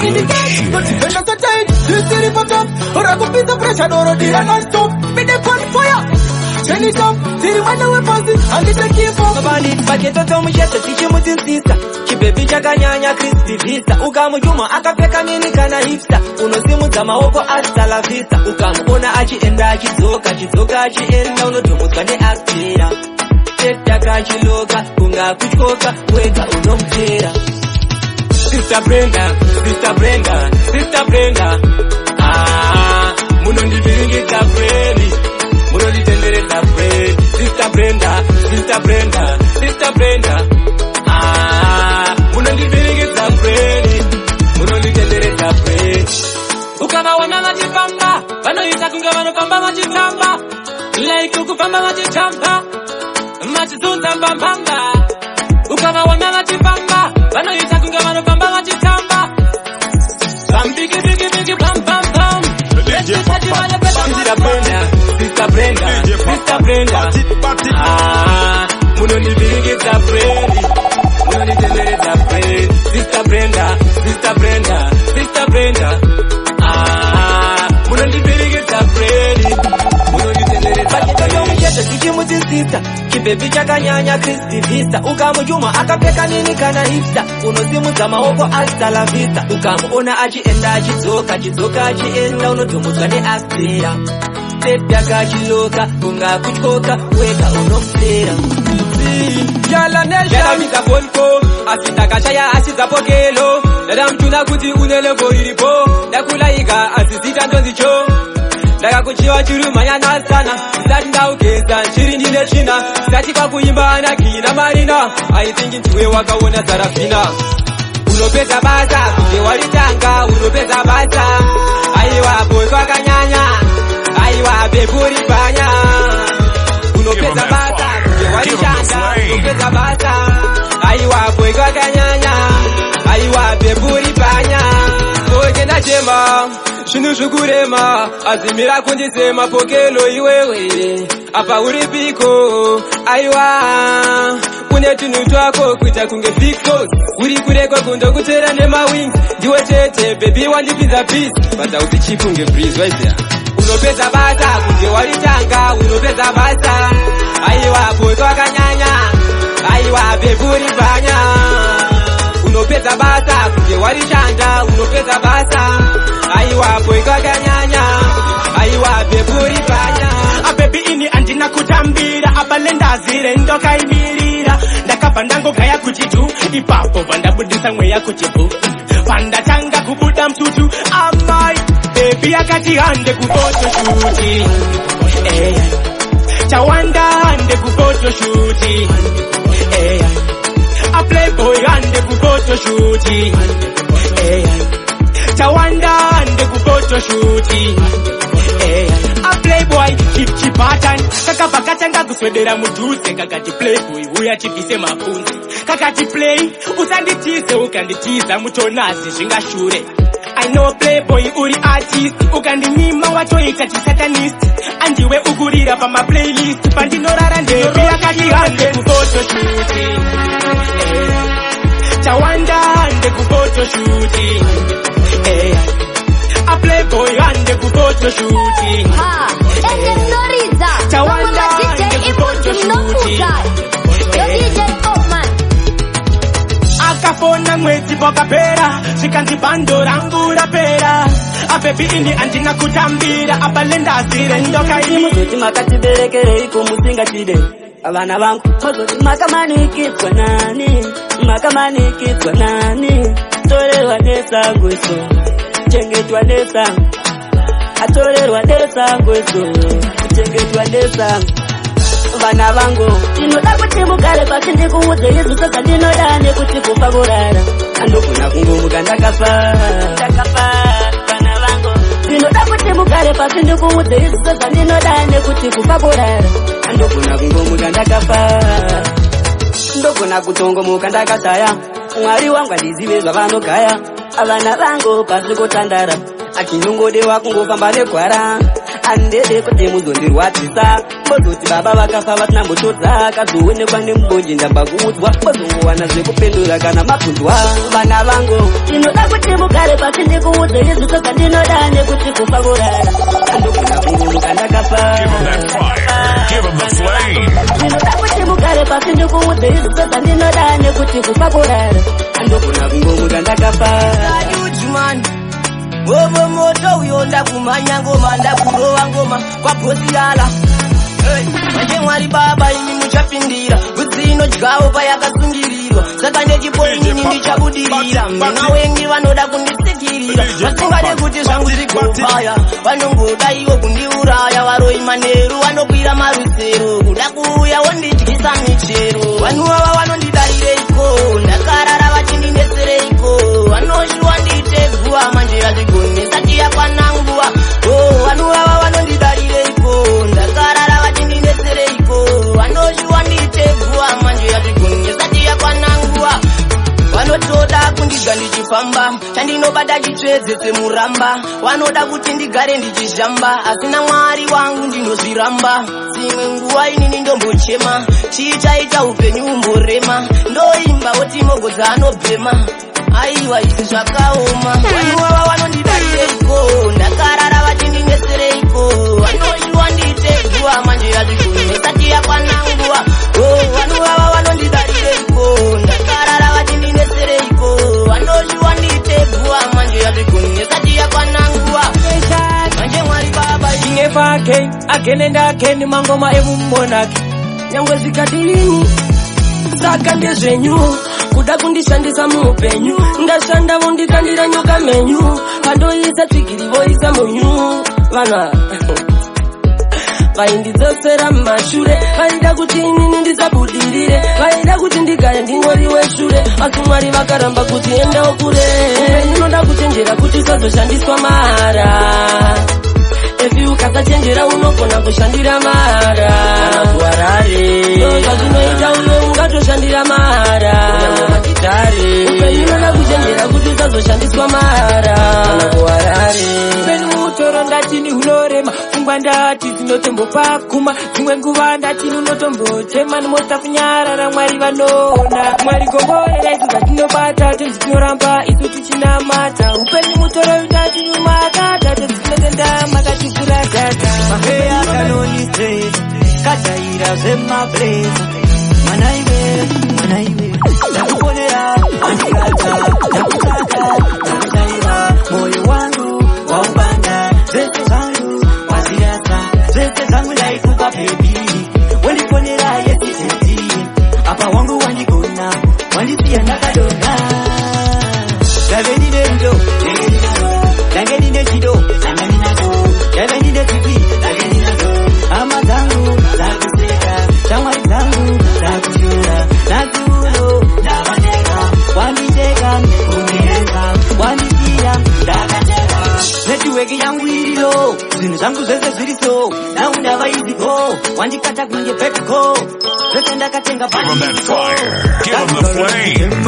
shit. Motivation so tight, this city put up. Or I go beat the pressure, or I non-stop. Be the on fire. Turn it up, till the one we pass it, and it's a keep up. Mabani, paketo tomu shete, tiki mutinsista. Chibebi chaka nyanya Kristi vista. Ukamu juma, akapeka nini kana hipsta. Unosimu za maoko hasta la vista. Ukamu ona achienda, achizoka achienda. Unotumukane aktira. Teta kachiloka, kunga kuchoka, weka unomtira. Sister Brenda, Sister Brenda, Sister Brenda. Munondi biringi za freli. Munondi tendere za freli. Sister Brenda, Sister Brenda, Sister Brenda. Munondi biringi za freli. Munondi tendere za freli. Ukama wana majipamba, wanoita kunga wanopamba majitamba. Like ukupamba majitamba. Machizunza mbambamba. Ukama wana majipamba, wanoita kunga wanopamba majitamba. Bam bigi bigi bigi bam bam bam. Sister Brenda, Sister Brenda, Sister Brenda. Munoni bigi za friendly, munoni tendere za friendly. Sister Brenda, Sister Brenda, Sister Brenda. Munoni bigi za friendly, munoni tendere za friendly. Tiki mutisista, kibebi chaka nyanya Kristi vista. Ukamu juma akapeka nini kana hipsta. Unosimu za maoko hasta la vista. Ukamu ona achienda achienda. Unotumukane aktira. Teta kachiloka, kunga kuchoka, weka unomtira. Yala mika polko, asita kachaya asita pokelo. Dada mchuna kuti unelevo ilipo. Dakula iga asisita ndozicho. Daga kuchiwa churu mayana sana. Sati ndaukeza nchiri nile china. Sati kwa kuimba na kina marina. I think ntuwe waka wona sarafina. Unopeza basa, kuke walitanga. Unopeza basa, aiwa boy kwa kanyanya. Aiwa beburi banya. Unopeza basa, kuke walitanga. Unopeza basa, aiwa boy kwa kanyanya. Aiwa beburi banya. Oge na chema shinu shukurema, azimira kundisema pokelo iwewe. Apa uripiko, aiwa kune tunu twako kuita kunge fiko. Uri kureko kundo kutera nema wings. Diwe tete, baby wandipiza peace. Bata usichipunge breeze, right there. Unopeza bata, kunge walitanga. Unopeza bata, aiwa boy kwa kanyanya. Aiwa beburi banya. Unopeza bata, kunge walitanga. Unopeza bata, aiwa boy kwa kanyanya. Aiwa beburi banya. Baby ini andina kutambira. Abalenda zire ndoka imirira. Ndakapa ndango kaya kuchitu. Ipapo banda budisa mweya kuchipu. Panda tanga kubuda mtutu. Amai baby akati hande kufoto shuti. Chawanda hande kufoto shuti. A playboy hande kufoto shuti. Chawanda hande kufoto shuti. A playboy chip pattern. Kaka pakachanga kuswedera muduse. Kakati playboy uya chipise mapunzi. Kakati play usanditize ukanditiza mutonazi zvingashure. I know playboy uri artist. Ukandinyima watoita chisatanist. Andiwe ugurira pama playlist. Pandinorara ndebe yakati hande kufoto shuti. Chawanda hande kufoto shuti. A playboy hande kufoto shuti. Chawanda hande kufoto shuti. DJ Popman. Akafona mwezi pokapera. Shikanzi bando rangu rapera. A baby ini andina kutambira. Abalenda zire ndoka ini. Muzoti makati berekere iko musinga chide. Abana bangu muzoti makamanikizwa nani. Makamanikizwa nani. Torerwa nesangu iso. Chengetwa nesangu. Atorerwa nesangu iso. Chengetwa nesangu. Bana bangu inoda kuti mugare pasi ndikuudze Yesu saka ndinodane kuti kufa kurara. Andokuna kungumuka ndakafa. Bana bangu inoda kuti mugare pasi ndikuudze Yesu saka ndinodane kuti kufa kurara. Andokuna kungumuka ndakafa. Ndokuna kutongomuka ndakataya. Mwari wangu andizive zvavanogaya. Avana vangu pasi kutandara. Achinongodewa kungofamba negwara. handede kuti muzondirwadzisa mbozoti baba vakafa vasina mbotodza kazoonekwa nemubonje ndabva kuudzwa mbozongowana zvekupendura kana mabvunzwa vana vangu ndinoda kuti mugare pasi ndikuudze izvi saka ndinoda nekuti kufa kurara andogona kungumuka ndakafa ndinoda kuti mugare pasi ndikuudze izvi saka ndinoda nekuti kufa kurara andogona kungumuka ndakafa Bobo moto uyonda kumanya ngoma ndakurova ngoma kwa bosi yala manje mwari baba imi muchapindira kudzino dyawo payakasungirirwa saka ndechipoinini ndichabudirira mwana wengi vanoda kundisikirira vasingade kuti zvangu zvigopaya vanongoda iwo kundiuraya varoi manheru vanokwira marusero kuda kuuya wondidyisa michero vanhu ava vanondidaireiko ndakarara vachindinetsereiko vanoshuwa nditeguva manje yazvigone sati yakwana nguva vanhu ava vanondidaireiko ndakarara vachindinetsereiko vanoshuwa nditeguva manje yazvigone sati yakwana nguva vanotoda kundiga ndichifamba chandinobata chitsvedze semuramba vanoda kuti ndigare ndichizhamba asina mwari wangu ndinozviramba dzimwe nguva inini ndombochema chichaita upenyu umborema ndoimba oti mogodza anobhema aiwa izvi zvakaoma vanhu ava vanondidaireiko ndakarara vachindinetsereiko vanoshuwa nditeguva manje yazvigone sati yakwana nguva vanhu ava vanondidaireiko ndakarara vachindinetsereiko vanoshuwa nditeguva manje yazvigone sati yakwana nguva manje mwari baba Never again and again mangoma emumonaki nyangwe zvikadini saka ndezvenyu kuda kundishandisa muupenyu ndashanda vonditandira nyoka menyu kandoisa tsvigiri voisa munyu vana vaindidzosera mumashure vaida kuti inini ndisabudirire vaida kuti ndigare ndingoriwe shure asi mwari vakaramba kuti endawo kure unoda kuchenjera kuti usazoshandiswa mahara evi ukasachenjera unogona kushandira mahara kana kuharare zvazvinoita uyo ungatoshandira mahara kana magitare upenyu unoda kuchenjera kuti usazoshandiswa mahara kana kuharare upenyu mutoro ndatini unorema pfungwa ndati dzinotombopakuma dzimwe nguva ndatini unotombochema nemotafunyarara mwari vanoona mwari gomborera izvo zvatinobata tezvinoramba isu tichinamata upenyu mutoro ndatini umakata tezvinotenda makati Mahea kanoniteza kajaira zvemabreza mwanaiwe ndakuponera andikata ndakutaka ndakutaiva moyo wangu waubanda zvese zvangu wazirasa zvese zvangu ndaikupa bebi wandiponera yesiteti apa wangu wandigona wandisiya ndakadona ndave ndine ndo ndange ndine chido Yave ndine tipi, nage ninazo Ama zangu, zakuseka Shamwari zangu, zakushura Nazulo, ndabandeka Wanditeka, umienza Wanditia, ndakateka Netiweki yangu ililo Zinu zangu zeze ziliso Na undava iziko Wandikata kunye pepiko Zese ndakatenga Give them that fire. Give them the flame.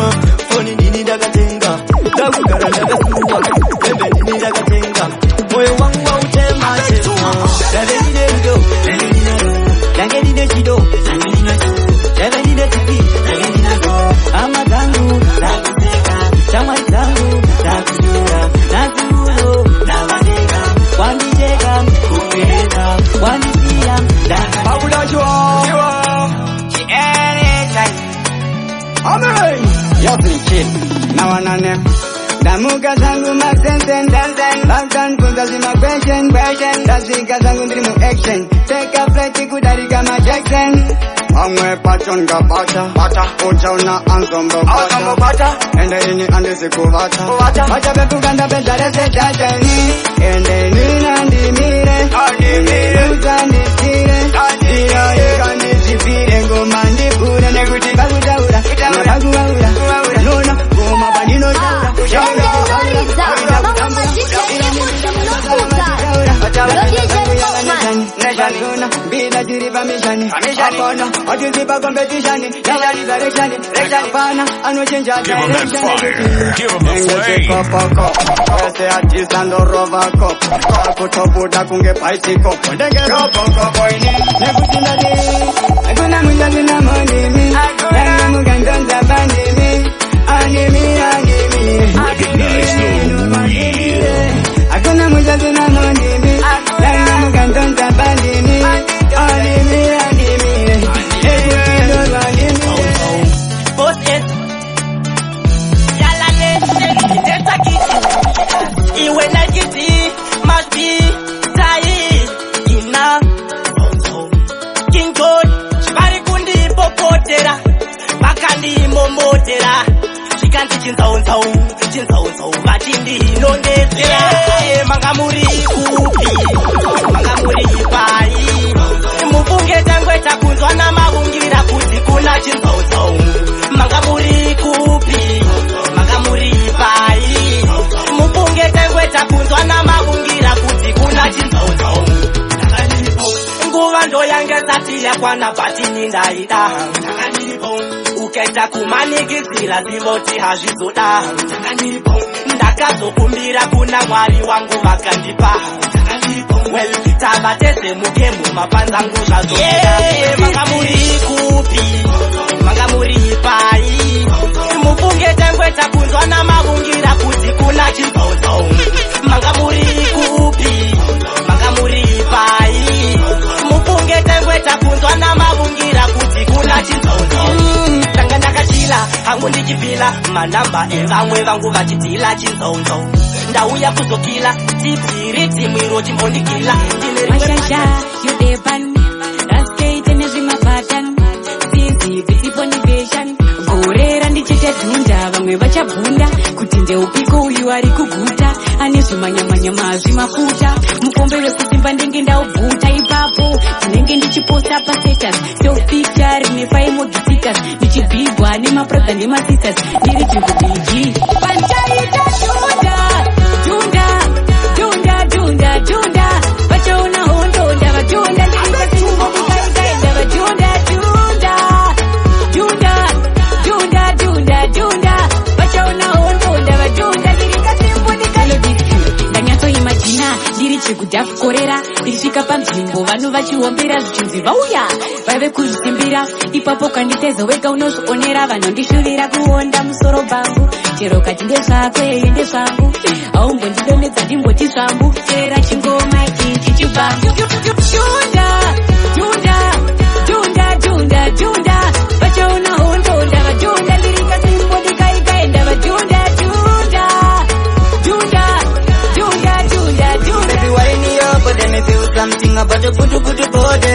Foni nini ndakatenga Ndakugara ndakasuwa Bebe nini ndakatenga Moyo wangu wa utema chema Dave nine ndo Dave nine ndo Dange nine chido Dange nine ndo Dave nine tipi Dange nine ndo Ama zangu Zakuseka Shamwari zangu Zakushura Nazulo Nabandeka Wanditeka Kumienza Wandisia Ndaka Babula Joa Amen Yosin chill Now on them Damuka zangu masensen dansen Bangtan punta zima question Dasika zangu ndrimu action Take a flight kudari kama Jackson Amwe pachon ka pata Ucha una ansombo pata Ende ini ande siku vata Macha beku ganda benzare se jajani Ende nina ndimire Nuza ndisire Iya ika ndisifire Ngoma ndipure Nekutika kujaura Nabagu waura Nona Goma bandino jaura Yo DJ Popman Bila jiriba permission. Apana, what is the competition? Now I direction, apana, I know change Give him that fire. Give him the flame. Ese artist ando roba cop. Kutobuda kunge bicycle. Ndenge robo kopo ini. Nekutinda di. Akuna mujali na monimi. Nanga mugandonza bandimi. Animi. Recognize the real. Akuna mujali na monimi. Nanga mugandonza bandimi. Animi. Boss it. Yala nation. Deta kiti. Iwe na kiti. Must be tight. Ina. King God. Shibari kundi popotera. Bakandi momotera. Shikanti chinzau. Batindi inondezera. Mangamuri kupi. Mangamuri pai. Mupunge tangwe takunzwa na mavungira kuti kuna chinzau. Mangamuri kupi. Mangamuri pai. Mupunge tangwe takunzwa na mavungira kuti kuna chinzau. Nguva ndo yangesati yakwana batini ndaida. Ukaita kumanikizira zivoti hazvizoda. Ndakazokumbira kuna Mwari wangu vakandipa. Well, tabatese mukemu mapanzangu zvazoda. Mangamuri kupi, mangamuri pai. Mupunge tengwe takunzwa na mavungira kuti kuna chinzau. Mangamuri kupi, mangamuri pai. Mupunge tengwe takunzwa na mavungira kuti kuna chinzau. Tanga ndakachila, hangu ndichipila. Manamba evamwe vangu vachitila chinzau. Ndauya kuzokila, tipiri timwiro chimbondikila. Mashasha, yudepan, raskate nezvimabhatan. Zizi, visipo nivation. Gorera ndichite dhunda, vamwe vachabhunda. Kuti ndeupiko uyu ari kuguta. Ane zvimanyamanyama zvimafuta. Mukombe wekusimba ndenge ndaubvuta ipapo. Ndinenge ndichiposta pastatus. Self-picture, nefaimogisitas. Ndichibhigwa nemabrother nemasisters. Ndiri chingobiji. Panchaita dhunda. Junda, vachaona hondo ndavajunda ndikasimumo mukaikaenda vajunda vachaona hondo ndavajunda ndikasimumo ndikalodisi ndanyatsoimajina ndiri chekudhafukorera ndirisvika panzvimbo vanhu vachihomera zvichinzi vauya vaive kuzvisimbira ipapo kanditezo wega unozvionera vanhu ndishuvira kuonda musoro bangu chero kati ndezvako eye ndezvangu aumbondidonedza ndimboti zvambu tera chingoma ichi chichibvangu junda vachaona hondo ndavajunda ndirikasimbo ndikaikaenda vajunda Baby, wind me up, but then me feel something about your good body.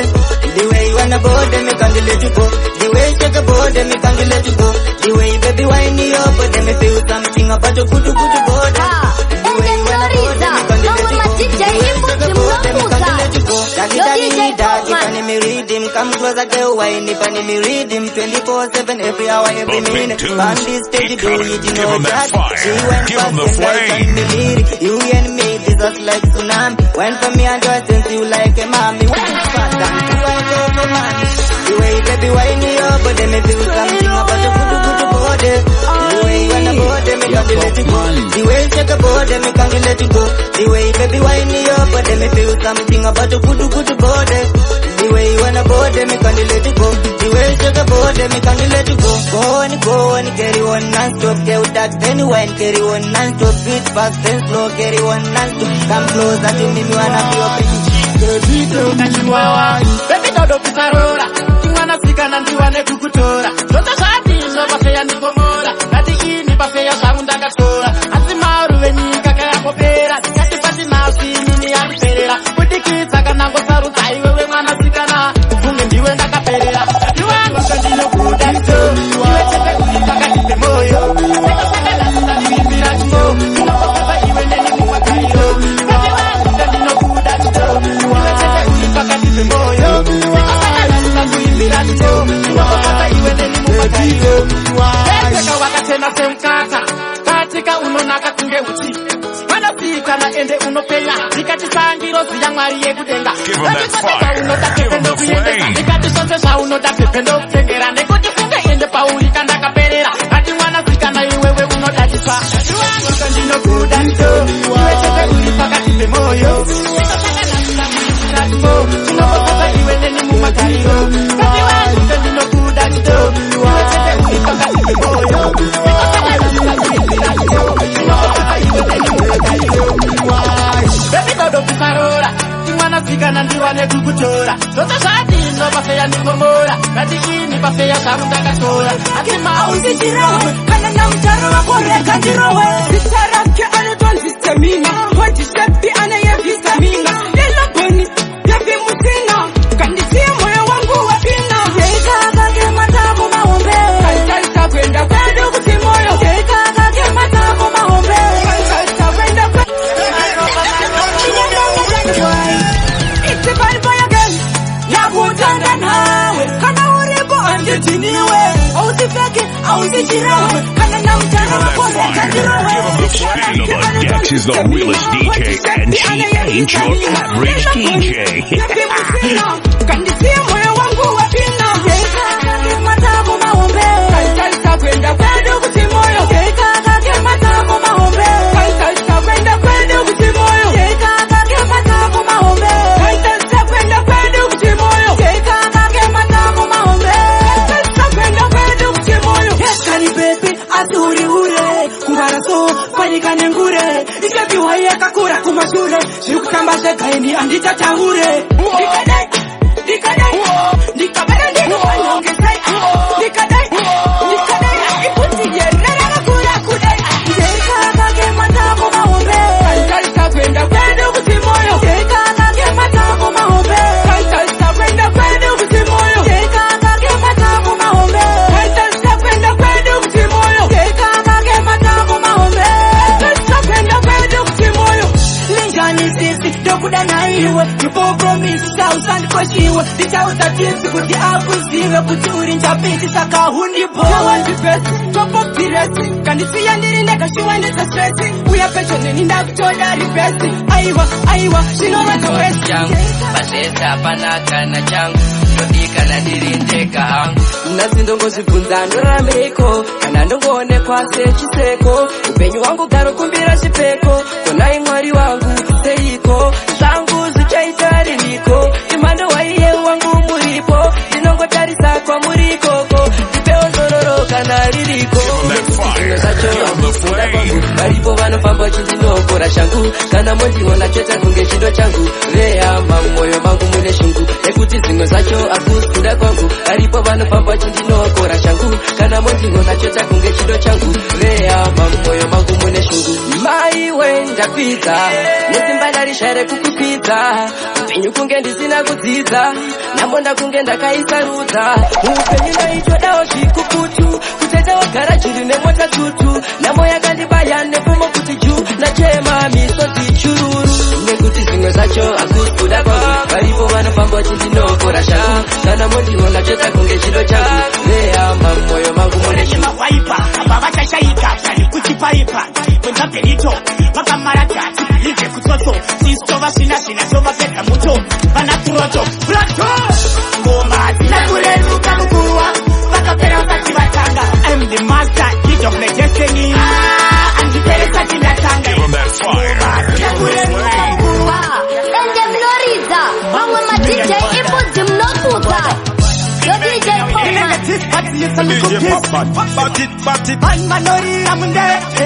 The way you wanna body, me can't let you go. The way you shake a body, me can't let you go. The way baby wind me up, but then me feel something about your good body. The way you wanna body, me can't let you go. The way you shake a body, me can't let you go. Dagi, can me read him? Come closer, girl, wine if I me read him. 24/7, every hour, every minute. On this stage, do it, you know that. She went fast and I can me lead it. You and me, this is like tsunami. Went for me and just since you like a mommy. Went fast and you went over mommy. The way baby wind me up, but then me feel something about your good body. The way you wanna body, me can't let you go. The way you shake a body, me can't let you go. The way baby wind me up, but then me feel something about your good body. The way you wanna body, me can't let you go. The way you shake a body, me can't let you go. Go on, carry on non-stop. Get with that then wine, carry on non-stop. Beat fast and slow, carry on non-stop. Come closer to me, me wanna be your baby. Baby dodo pitarora Tingwana sika na ndiwane kukutora Zote shati nobafeya ndigomora Kati ini bafeya zangu ndakatora Asimaru venyika kaya kopera Kati pati nasi nini yaliperera Kutikitsa kanango saruta iwewe mwana sikana Kufunge ndiwe ndakaperera Kati wangu kandilo kudito Iwe chepe kulipaka nipe moyo Seka seka nasa nilimbira chimo Inokopesa iwe neni muwa kairo Kati wangu kandilo kudito Iwe chepe kulipaka nipe moyo Seka seka nasa nilimbira chimo Inokopesa iwe neni muwa kairo Seka wakatena semkata Katika unonaka kunge uchi Mana sika na ende unopenya ndikati sandiro ziya mwari yekudenga Give 'em that fire. Give 'em the flame. ndikati sonse zvaunoda pepe ndokutengera nekuti funge ende pauri kandakaperera ati mwana sikana iwewe unodatiswa ndinokuda ndo iwe chete uri pakati pemoyo chinokosasa iwe neni mumagariro kati wangu ndinokuda ndo iwe chete uri pakati pemoyo Bebidodokusarora imwana sikana ndiwane kukutora zote zvadino pafeya ndingomora ngati ini pafeya zvangu ndakatora ati auzichirawe kana namutaro wako rega ndirowe zita rake anotonzisemina wajishepi anayebvisamina lelaboni yavimusina kandisiye moyo wangu wapina yeikakake matamo mahombe kaitarisa kwenda kwedu kuti moyo yeikakake matamo mahombe kaitarisa kwenda kwedu It's a bad boy again. Yakutanda nawe kana uripo anditiniwe ausifeke ausichirawe kana namtana wako rega ndirowe Dex is the realest DJ and she ain't your average DJ. kandisiye moyo wangu wapina yeikakake matamo mahombe kaitarisa kwenda kwedu kuti moyo yeikakake matamo mahombe kaitarisa kwenda kwedu kuti moyo yeikakake matamo mahombe kaitarisa kwenda kwedu kuti moyo yeikakake matamo mahombe kaitarisa kwenda kwedu kuti moyo yekani pepe azuri ure kungaraso kwanikane ngure ichapiwa yakakura kumashure zvirikutamba zvegaini anditataure ndikadai ndikabara ndinoanyongesai ndikadai ikutiyerera kura kudai yeikakake matamo mahombe kaitarisa kwenda kwedu kuti moyo yeikakake matamo mahombe kaitarisa kwenda kwedu kuti moyo yeikakake matamo mahombe kaitarisa kwenda kwedu kuti moyo yeikakake matamo mahombe kaitarisa kwenda kwedu kuti moyo linjani sisi ndokuda naiwe ipopromisi sausandikoshiwe ndichauza tisi kuti akuzive kuti uri njapiti saka hundipowandipesi topopiresi kandisiya ndiri ndakashiwa ndesasresi uya pesho neni ndakutoda ripesi aiwa zvinovatoesi changu pasesa panaka na changu ndodikana ndiri ndega hangu nasi ndongozvibvunza ndorambeko kana ndongoonekwa sechiseko upenyu wangu garokumbira chipeko konai mwari wangu seiko zvangu zvichaita ririko imhando waiye wangu muripo ndinongotarisa kwamuri ikoko ndipewo zororo kana ririko zvinhu zvacho hakufunda kwangu varipo vanofamba vachindinokora shangu kana mondiona chete kunge chido changu vehama mumwoyo mangu mune shungu nekuti zvimwe zvacho hakufunda kwangu varipo vanofamba vachindinokora shangu kana mondiona chete kunge chido changu vehama mumwoyo mangu mune shungu maiwe ndapidza nesimba ndarishaire kukupidza upenyu kunge ndisina kudzidza nambonda kunge ndakaisarudza muupenyu ndaitodawo zvikukutu kutetawo garaji rine mota tutu namo yakandibaya nepfumo kuti juu nachema misodzi chururu nekuti zvimwe zvacho hakukuda kwangu varipo vanofamba vachindinokora shangu kana mondiona cheta kunge chido changu vehama mumwoyo mangu mune shungu mawaipa apa vachashaika zvani kuchipaipa mwenzabhenito vakamaradzati ibve kutsotso sisitova zvina tovapedza muto vana kuroto plato ngoma dzina kureruka mukuwa vakapera vasati vatanga I'm the master kid of my destiny anditeresa tindatanga ngoma dzina kureruka mukuwa ende mnoridza vamwe madj ibudzi mnokuta DJ Popman vanorira mundete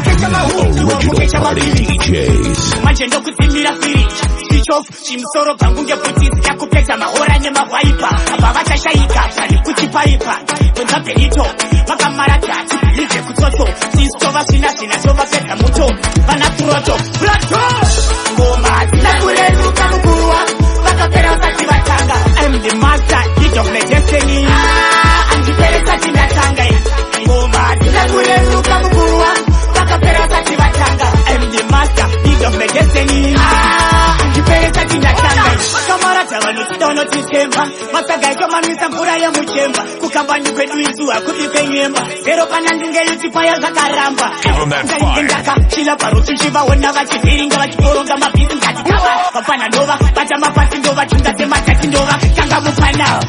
Original party DJs. manje ndokudzimira firiji chichofu chimusoro bvangu ngeputisi yakupedza mahora nemahwaipa apa vachashaika zvani kuchipaipa mwenzabhenito vakamaradzati ibve kutsotso sisitova zvina tovapedza muto vana kuroto plato ngoma dzina kureruka mukuwa vakapera vasati vatanga I'm the master kid of my destiny anditeresa tindatanga ngoma dzina kureruka mukuwa vakapera vasati vatanga I'm the master kid of my destiny anditeresa tindatanga vakamarata vanoti donotitemba masaga itomamisa mvura yemuchemba kukambani kwedu isu hakuti penye remember Pero kana ndunge yuti paya zakaramba Give them that fire. Ndaka chila parutu chiva Wona vachiviringa vachiboronga mabhizi ngatikava Vapana ndova Vata mapasi ndova Chunda tema chati ndova Kanga mupana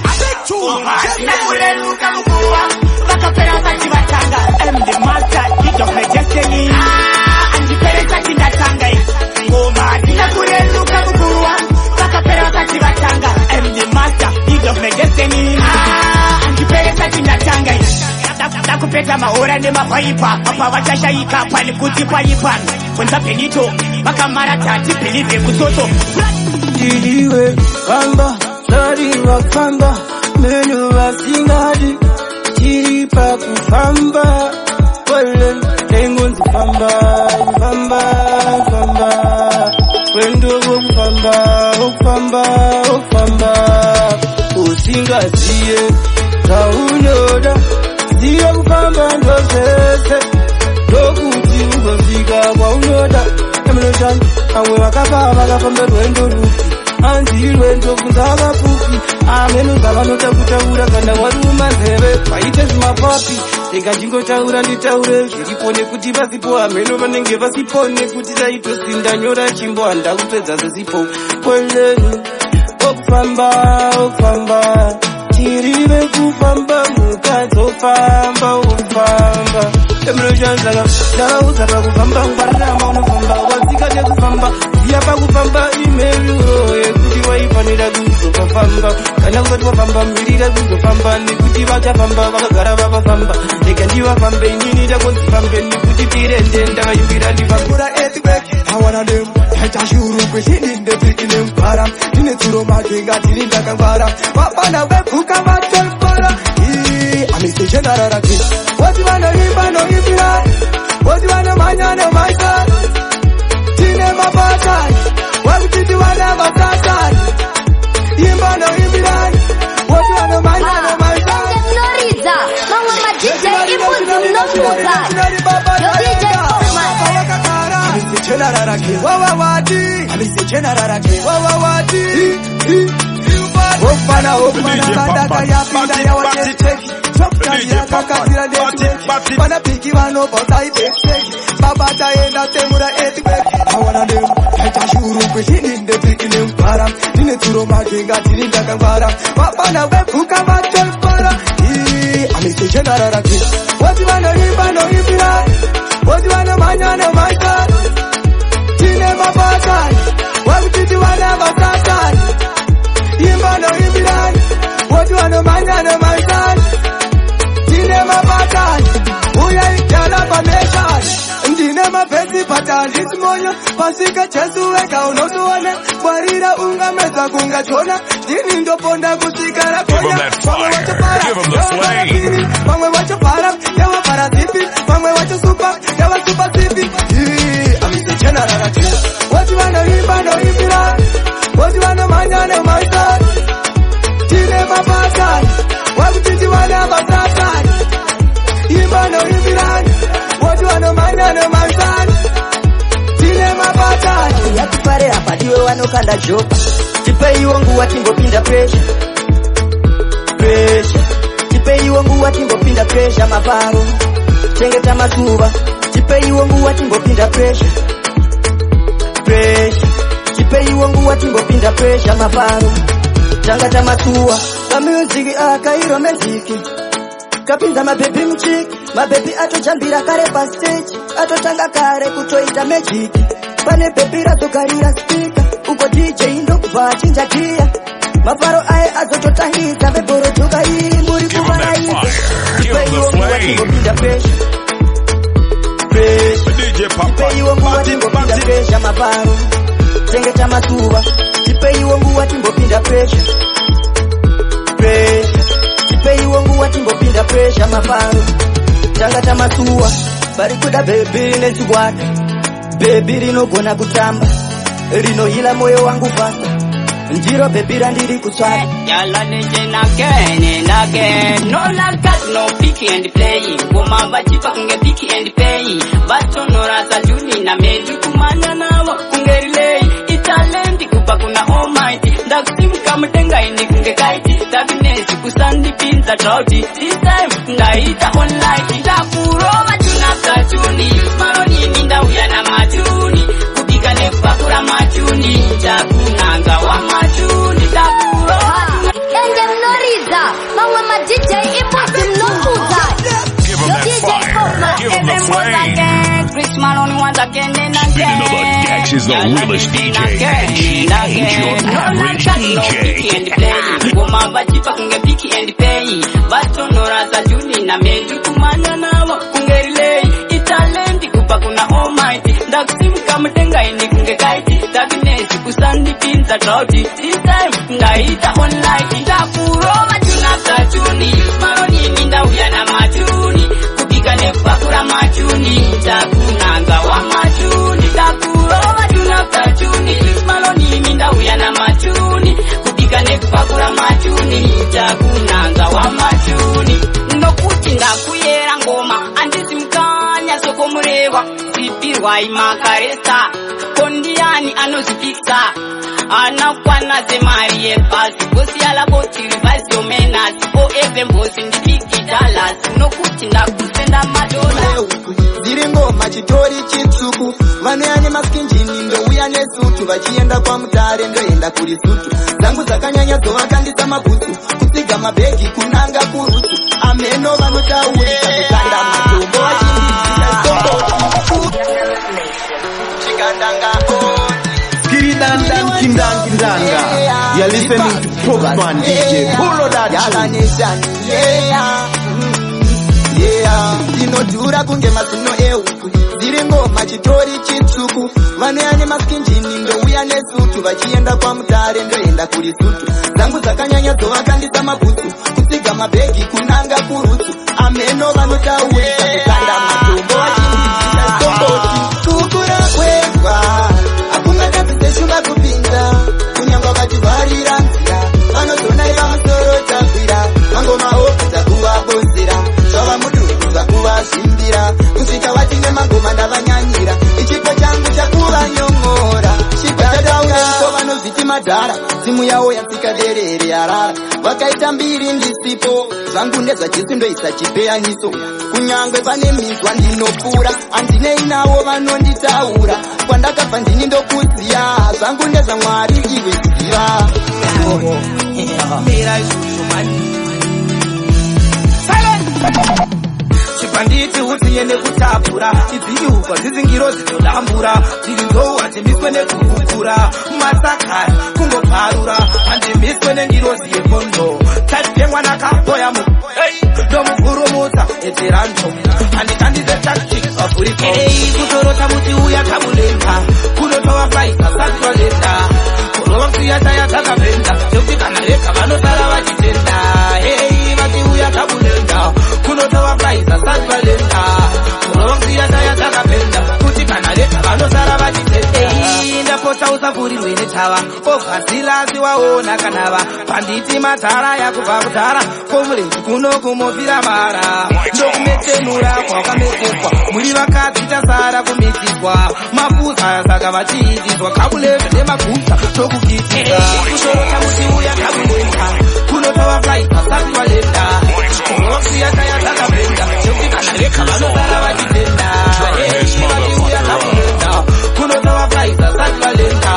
Nekuleluka mkuwa Vakapera vachi vatanga I'm the master Kid of my destiny Andiperesa kindatanga Ngoma Nekuleluka mkuwa Vakapera vachi vatanga I'm the master Kid of my destiny Andiperesa kindatanga Nakupeta maora nemapaipa Papa vachashaika pani kuti paipa Kwenza penito Makamara tati pilive kusoto Diliwe Kamba Sari wa kamba Menu wa singadi Chiripa kufamba Wale Tengo nzifamba Ufamba Kwendo ufamba Usinga siye Kaunyoda Siye kufamba ndosese Dokuti ugofika kwa unyoda Emilojani Amwe wakafamba Rwendo rupi Anzirwendo kunzaka fupi Amenu zavanota kutaura Kana waruma nzeve Paite zimapapi Ega jingo taura nditaure Zviripo nekuti vasipo Amenu vanenge vasipo Nekuti taito sinda nyora chimbo Handa kupedza zesipo Kweleni Okufamba Tirive kufamba Mukazofamba Ufamba Emilojani Zaka kufamba Ubarama unufamba Wazika nekufamba Yapa kufamba Imeru Yekuti waifanira kuzofamba Kana kusati wafamba Mirira kuzofamba Nekuti vachafamba Vakagara vavafamba Ega ndivafambe Inini takonzifambe Nekuti pirende Ndavayumbira ndifambura earthquake I wanna them Heta shuru Kweshini ndepiki nempara Tine turo makinga Tini ndakangwara Wapana wepuka Vatolpara Amise generara ki Wati wana himba no hibira Wati wana manya no maika Tine mabatan Wakutiti wana mabatan Himba no hibira Wati wana manya no maika Florida Mama majije Ipuzi mnofuka Yo DJ Popman Amise generara ki Amise generara ki Opana Badaka ya pinda ya wachecheki Chokani ya kakazira network Pana piki wano bota ipecheki Babata enda temura earthquake I wanna them Heta shuru kweshini ndepiki nempara Tine turo makinga tini ndakangwara Wapana wepuka vatolpara Amise generara ki Wati wana himba no hibira Wati wana manya no maika Tine mabatan Wakutiti wana mabatan Himba no hibira Wati wana manya no maika Tine mabatan Uya ikala pameshan Ndine mapezi patan Dismonyo Pasika chesu weka unotuone Warira unga meza kunga chona Dini ndo ponda kusikara konya Give them the flame. Mangwe wacho para Yawa para zipi Mangwe wacho super Yawa super zipi Amise generara ki Wati wana himba no hibira Wati wana manya no maika Tine mabatan Wakutiti wana mabatan Himba no hibira Wati wana manya no maika Tine mabatan Yakupare hapa diwe wanokanda joka Tipei wangu watimbo pinda pressure Tipei wangu watimbo pinda pressure maparo Chengeta matuba Tipei wangu watimbo pinda pressure Tipei wangu watimbo pinda pressure maparo Changata matua Kamusiki akairo meziki Kapinza mabebi mchiki Mabebi atochambira kare pa stage Atotanga kare kutoita mejiki Pane pepira tokarira speaker Uko DJ ndo kuva chinja kia Maparo ae azototahita Beboro toka hii muri kuwaraita Tipei wangu watimbo pinda pressure Tipei wangu watimbo pinda pressure maparo Chengeta matuba Tipei wangu watimbo pinda pressure Tipei wangu watimbo pinda pressure maparo Changata matuwa Barikuda baby nezigwata Baby rinogona kutamba Rinohila moyo wangu fasta Njiro baby randiri kuswata Yalla legend again and again No like that, no picky and play Goma bachipa kunge picky and pay Bacho norasa juni na meji kumanya nawa kunge relay Italenti kupa kuna almighty Ndakusimu kama tenga ini kunge kaiti Tabinesi kusandipinza drauti. This time ndaita online ndakurova tune after tune. Maroni mindauya na matuni kupika nekupakura matuni takunanga wa matuni takurova. Ende mnoriza mawe ma DJ imbuzi mnokuza. Give him that fire. Give him the flame. Christmas only once again and again. Spinning of the decks is the realest DJ, and she ain't your average DJ. Goma bachipa kunge piki and pay. Bato nora za juni na meju kumanya nawa kunge relay. Italenti kupa kuna almighty. Ndakusimu kama tenga ini kunge kaiti. Daginesi kusandi pinza drauti. This time ndaita online. Ndakurova tune after tune. Maroni mindauya na matuni kupika nekupakura matuni takunanga wa matuni takurova tune after tune. Maroni mindauya na matuni kupika nekupakura matuni takunanga wa matuni. Ndokuti ndakuyera ngoma andisi mkanya soko mureva zipirwa imakaresa kondiani anozipiksa anakwana zemari yebhasi gosi yalabotiri basi yomenasi o eve mbosi ndipikitalas nokuti ndakusenda madola ziri ngoma chitori chitsuku vanoyane maskinjini ndouya nesutu vachienda kwa mutare ndoenda kuri sutu dzangu dzakanyanya dzovakandisa mabhutsu kutsiga mabhegi kunanga kurutsu ameno vanotaurika kukanda matombo vachindizika chikandanga Kidanga. You're listening to Popman DJ. Pull that inodhura kunge mazino euku dziri ngoma chitori chitsuku vanoyane maskinjini ndouya nesutu vachienda kwa mutare ndoenda kuri sutu dzangu dzakanyanya dzovakandisa mabhutsu kutsiga mabhegi kunanga kurutsu ameno vanotaurika kukanda matombo vachindizika tomboti kukura kwegwa hakuna kadziseshunga kupinda kunyangwa vachivharira nzira vanozonaiva musoro tagwira mangoma opedza kuvabosera zvava mudunhu zvakuvazvimbira kusvika vatine mangoma ndavanyanyira ichipo changu chakuvanyomora chigadauriko vanozviti madhara simu yavo yasikaderere yarara vakaita mbiri ndisipo zvangu ndezvajesu ndoisa chipeyaniso kunyangwe pane mizwa ndinopfuura handinei navo vanonditaura kwandakabva ndini ndokuziya zvangu ndezvamwari iwe ziva chipanditi utiye nekutapura idziyuka dzizingiro dzinodambura dziri handimiswe nekuvhukura masakari kungopfarura handimiswe nengirozi yekondo tatitengwa nakapoya ndomuvhurumutsa eteranto handikandise tactics vafuriko kutorota muti uya tamulenga kunotova faisa sazivalenda kurova msiyataya takapenda sekuti kana rega vanosara vachitenda vati uya tamulenga kunotova faisa sazivalenda kurova msiyataya takapenda kuti kana rega vanosara vachitenda ndapota usavhurirwe netava ovhasilazi waona kanava panditi matara yakubva kutara komurenzi kuno kumofira mara ndokumetenura kwakametekwa muri vakadzi tasara kumitikwa mafuza saka vachiitiswa kabuleve nemaguta tokukitika kutorota muti uya kabulenga kunotova flaita sati valenda kurovasiyataya takapenda sekuti kana reka vanosara vachitenda vati uya kabulenga kunotova flaita sati valenda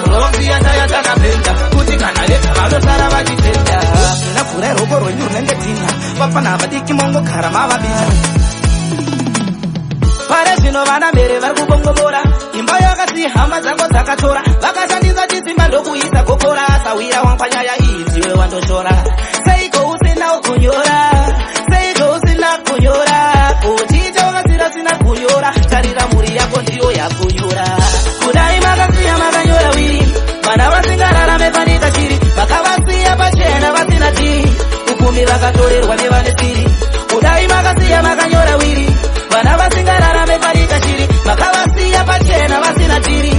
kurovasiyataya takapenda kuti kana reka vanosara vachitenda navhura roko rwenyu runenge tina vapana vadiki mongogara mavabira pare zvino vana mere vari kubongomora imba yakati hama dzango dzakatora vakashandisa chisimba ndokuisa gokora asawira wangwanyaya iyi ndiwe wandoshora seiko usina kunyora seiko usina kunyora kuti chawakasira sina kunyora tarira mhuri yako ndiyo yakunyora kudai makasiya makanyora wiri vana vasingararame panika chiri vakavasiya pachena vasina tiri upfumi vakatorerwa nevane siri kudai makasiya makanyora wiri vana vasingararame panika chiri vakavasiya pachena vasina tiri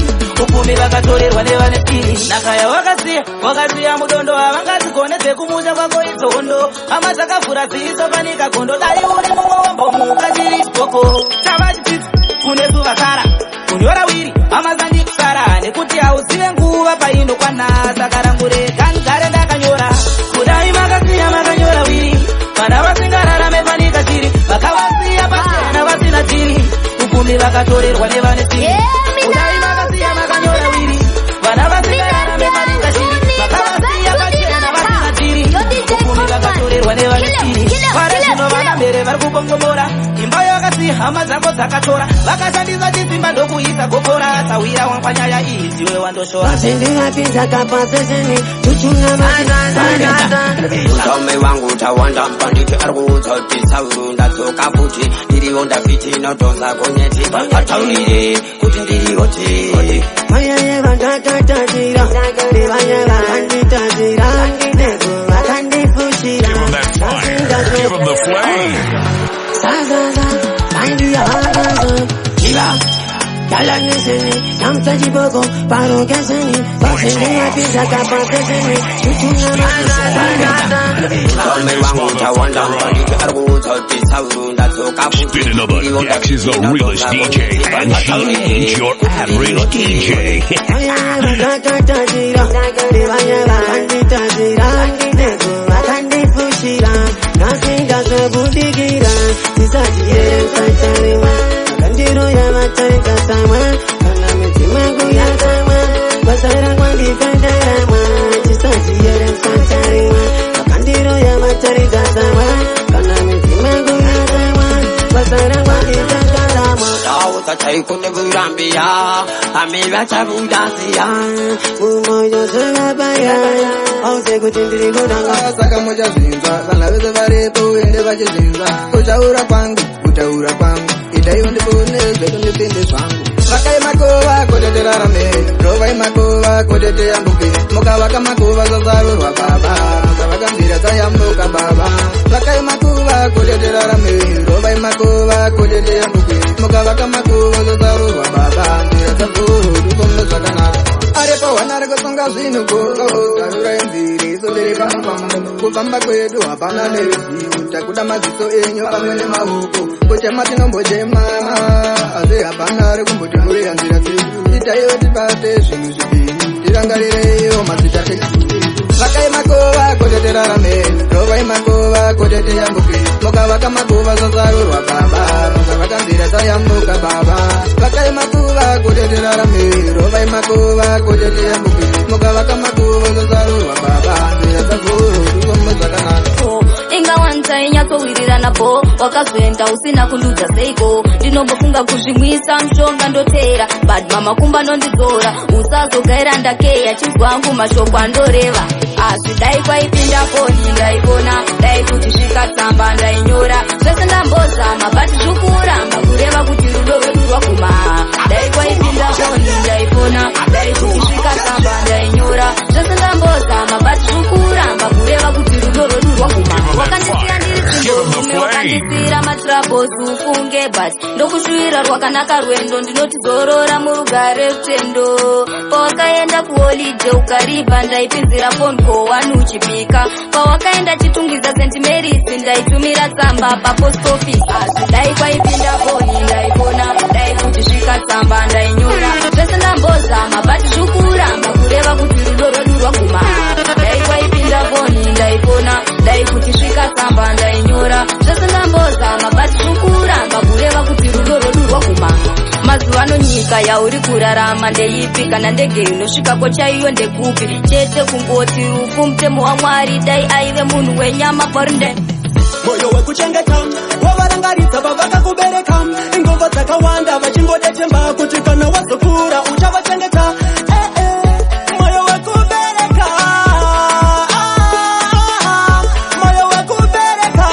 upfumi vakatorerwa nevane siri nakaya wakasiya mudondo havangazigoneze kumusha kwako idzondo hama dzakavhura ziso panika gondo dai uri mumwe wambomuka chiri chitoko chavachititi kune suvasara kunyora wiri hamazandi kusara nekuti hauzive nguva painokwana saka rangu rega ngare ndakanyora kudai makasiya vamweni vakatorerwa nevane siri udai vakasiya makanyora wiri vana vasingararame maringa shiri vakavasiya pachena vasina tiri upfumi vakatorerwa nevane siri pare zvino vana mbere vari kubongomora imba yakasiya hama dzako dzakatora vakashandisa chisimba ndokuisa gokora sawira wangwanyaya iyi ziwe wandoshora vasendingapinza kapaseseni tuchuna Usome wangu tawanda mpanditi arikudzotisa ndadzoka futi ndiriyo ndafiti notonza gonyeti ataurire kuti ndiriyoti vayaye vandakatatira nevaya vakanditazira nezo vakandifushira Give him the flame. zazaza vaindiyavazo iva dalaneseni namsajiboko parokeseni vasendingapinza kapaseseni tuchuna Usome wangu tawanda mpanditi arikudzotisa ndadzoka futi Spinning up a decks is the realest DJ, and she ain't your average DJ. vakakatatira nevaya vakanditazira nezo vakandifushira nasingazobudikira tisatiyerensatarewa vakandiroya vatarikasamwa kana midzimangu yakamwa basara kwandifenderamwa tisatiyerensatarewa vakandiroya vatarikasamwa kana midzimangu yakamwa basara kwandifenderamwa taikunevurambiya amivachavudasiya umoyo zvakabaya ausekuti ndiri kudanga saka muchazvinzwa vana vese varipo ende vachizvinzwa kutaura kwangu idaiwo ndipone zvedu ndipinde zvangu vakaimagova koteterarame rovaimagova koteteyambuke mukavaka magova zazarurwa baba mukavakambira zayambuka baba vakaimakuva koteterarame rovaimagova koteteyambuke mukavaka magova zazarurwa baba mbira dzavuru dukomno zvakanaka arepo wana rekusonga zvinhu zarura enziri sondere pamufambo kufamba kwedu hapana nezivu takuda maziso enyu pamwe nemaoko kuchema tinombochema asi hapana rekumboti muri yanzira dzedu itaiwo tibate zvinhu zvipiri tirangarireiwo mazita edu vakaimakova koteterarame rovaimakova koteteyambuke mukavaka magova zazarurwa baba mukavakanzira zayambuka baba vakaimakuva koteterarame rovaimakova koteteyambuke mukavaka magova zazarurwa baba nzira dzavuru dukomno zvakanaka ingawanza inyatsowirirana po wakazoenda usina kundudza seiko ndinombofunga kuzvimwisa mshonga ndotera bad mama kumba nondidzora usazogaira ndakeya chizwangu mashoko andoreva asi dai kwaipinda foni ndaikona dai kuti svika tsamba ndainyora zvese ndambozama bati zvokuramba kureva kuti rudo rwedu rwaguma dai kwaipinda foni ndaikona dai kuti svika tsamba ndainyora zvese ndambozama bati zvokuramba kureva kuti rudo rwedu rwaguma wakandisiya ndiri wakandisira matrabos ufunge but ndokushuvira rwakanaka rwendo ndinotizorora murugare rutendo pawakaenda kuholide ukaripa ndaipinzira phone call wani uchipika pawakaenda chitungwiza St Mary's ndaitumira tsamba papost office asi dai kwaipinda foni ndaikona dai kuti svika tsamba ndainyora zvese ndambozama but zvokuramba kureva kuti rudo rwedu rwaguma dai kwaipinda foni ndaikona dai kuti svika tsamba ndainyora zvese ndambozama but zvokuramba kureva kuti rudo rwedu rwaguma mazuva ano nyika yauri kurarama ndeipi kana ndege inosvikako chaiyo ndekupi chete kungoti rufu mutemo waMwari dai aive munhu wenyama porinde moyo wekuchengeta wavarangaridza vavakakubereka ingova dzakawanda vachingodechemba kuti kana wazokura uchavachengeta moyo wekubereka moyo wekubereka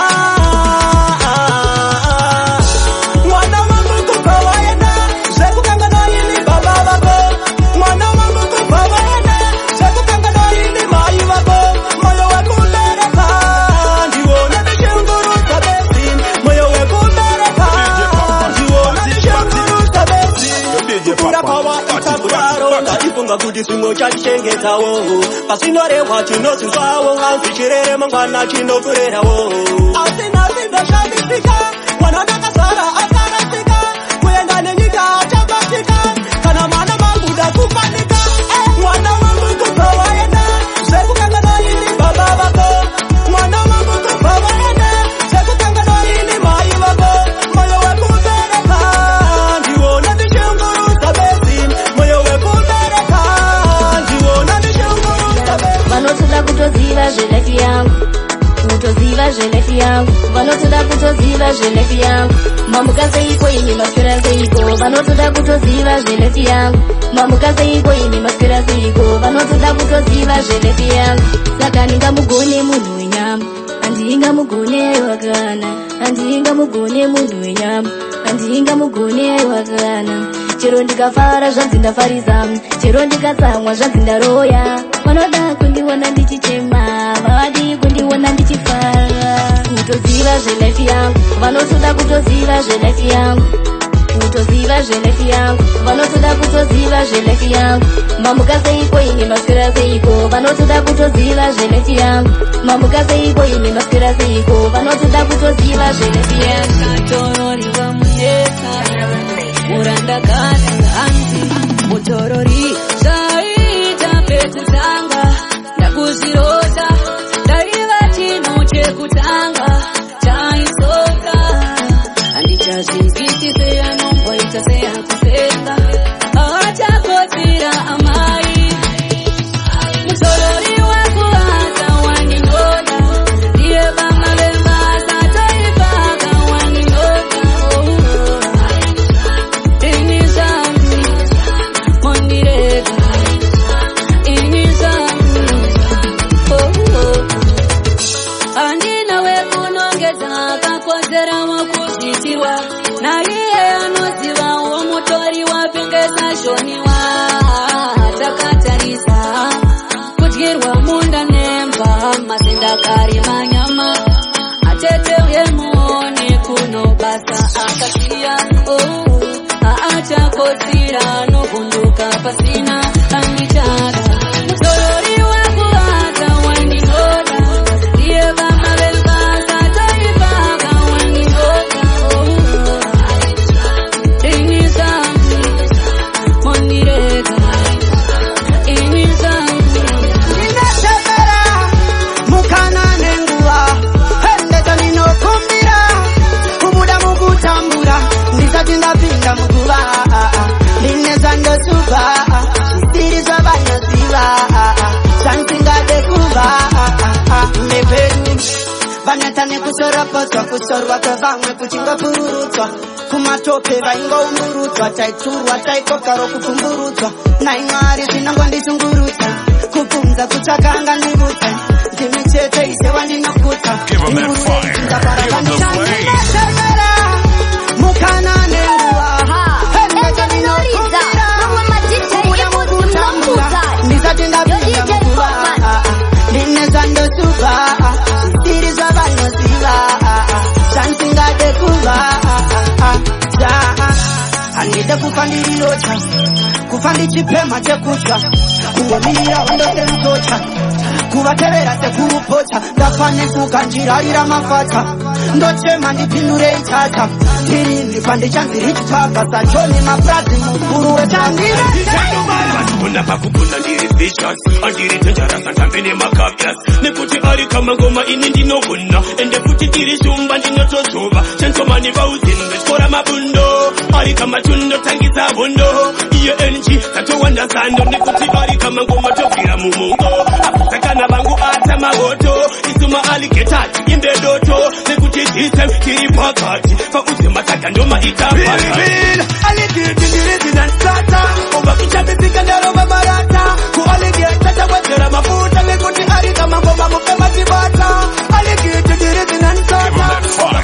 mwana wangu kupawaenda zvekukanganayini baba vako mwana wangu kupawaenda zvekukanganayini mai vako moyo wekubereka ndiwona ndichengurudza besi moyo wekubereka ndiwona ndichengurudza besi kukura pawa itakudaro ndaifunga kuti zvimwe chachichengetsawo pazinorehwa chinozinzwawo hanzi chirere mangwana chinokurerawo asi nhasi ndashandisika mwana ndakazara akarasika kuenda nenyika achabatika kana mwana mangu ndakupanika mwana wangu kupawaenda zvekukanganayini baba vako mwana wangu kupawaenda zvekukanganayini mai vako moyo wekubereka ndiwo zvelefi yangu mamuka seiko ini maswera seiko vanotoda kutoziva zvelefi yangu mamuka seiko ini maswera seiko vanotoda kutoziva zvelefi yangu saka ndingamugone munhu wenyama handingamugone wakana handingamugone munhu wenyama handingamugone wakana chero ndikafara zvanzi ndafarisa chero ndikatsamwa zvanzi ndaroya vanoda kundiona ndichichema vavadi kundiona ndichifara kutoziva zvelife yangu vanotoda kutoziva zvelife yangu kutoziva zvelife yangu vanotoda kutoziva zvelife yangu mamuka seiko ini maswera seiko vanotoda kutoziva zvelife yangu mamuka seiko ini maswera seiko vanotoda kutoziva zvelife yangu tororiwa muneka murandakati hanzi mutorori zvaita pekutanga ndakuzvirota ndaiva chinhu chekutanga chaisoka handichazvizviti seyanomboita seyakusenga achakotsira amai mutorori wakuvaza wandinoda ndiye vama vemasa toipaka wandinoda ini zangu mondirega ini zangu handina wekunongedza kakodzera wakuzvitiwa naiye anozivawo mutori wapengesa shoniwa takatarisa kudyirwa munda nemba masendakari manyama atete wemuone kuno basa akasiya achakotsira novhunduka pasina andichada mutorori wakuvaza wandinoda ndiye vama vebasa toipaka wandinoda ini zangu mondirega ini zangu ndinatembera mukana nenguva hendeta ninokumbira kubuda mukutambura ndisati ndapinda mukuva ndinezandosuva zvitiri zvavanoziva zvansingade kuva nepedu vaneta nekusoropodzwa kusorwa kwevamwe kuchingopururudzwa kumatope vaingoumburudzwa taiturwa taikokaro kupumburudzwa nai mwari zvinongondisungurudza kubvunza kutsvakanga ndivudza ndimi chete ise wandinokuta mukana nenguva ndisati ndapinda mukuva ndinezandosuva zvitiri zvavanoziva zvansingade kuva handide kufa ndirirota kufa ndichipema chekutya kungomirira hondo serutocha kuvatevera sekurupota ndafane kuganjirarira mafata ndochema ndipindurei tata ndiri ndifa ndichanzirichitaka sachoni mapradzi mukuru wetandira Kuna pakupuna ndiri vicious andiri dangerous andambe nemakavyas nekuti ari kama ngoma ini ndinogona ende kuti tiri shumba ndinotozova chensomani vauzinge skora mabundo ari kama chundo tangisa hondo iye enji tatowanda sando nekuti ari kama ngoma tobvira mumungo akusakana vangu ata magoto isuma aliketati imbedoto nekuti system tiri pakati pauze mataka ndoma itapakati kuchabizika ndarova marata kualigeta tawedzera mafuta nekuti ari kama ngoma mupema chibata aligeta ndirizinanitata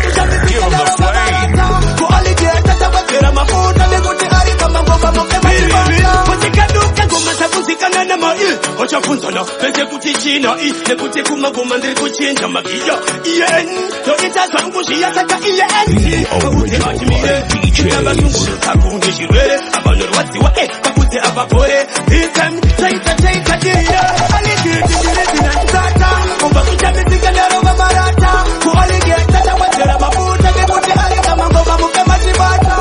kuchabizika ndarova marata kualigeta tawedzera mafuta nekuti ari kama ngoma mupema chibata kuchikaduka ngoma zakuzikana namail ochafunzana pese kuti china nekuti kumagoma ndiri kuchinja magiya ien toita zvangu zviya saka ien kuti atimire inavasungurudza kunge zvirwere avanorwadziwa pakuti avapore item taita dira aligeti ndirizinanitata kubva kuchabizika ndarova marata kualigeta tawedzera mafuta nekuti ari kama ngoma mupema chibata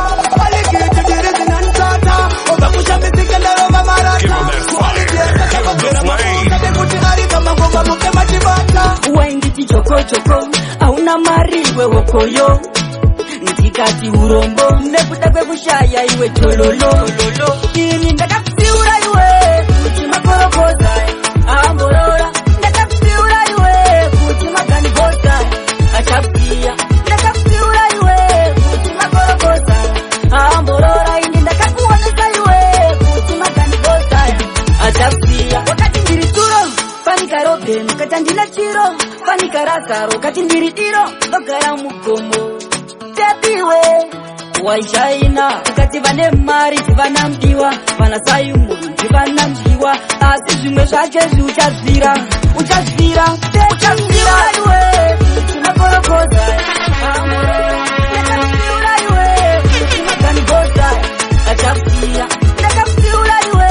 aligeti ndirizinanitata kubva kuchabizika ndarova marata kualigeta tawedzera mafuta nekuti ari kama ngoma mupema chibata waingiti chokochoko hauna mari iwe wokoyo ndikati urombo nekuda kwekushaya iwe tololo ini ndakakusiura iwe kuti makorokoza amborora ndakakusiura iwe kuti maganigoza achakusiya ndakakusiura iwe ndina chiro panikarakaro kati ndiri diro ndogara mugomo tepiwe waishaina ukati vane mari tivana mdiwa vana sayumu tivana mdiwa asi zvimwe zvache zviuchazvira iwe tinakorokoza ndakapfiura iwe tinaganigoza achapfira ndakapfiura iwe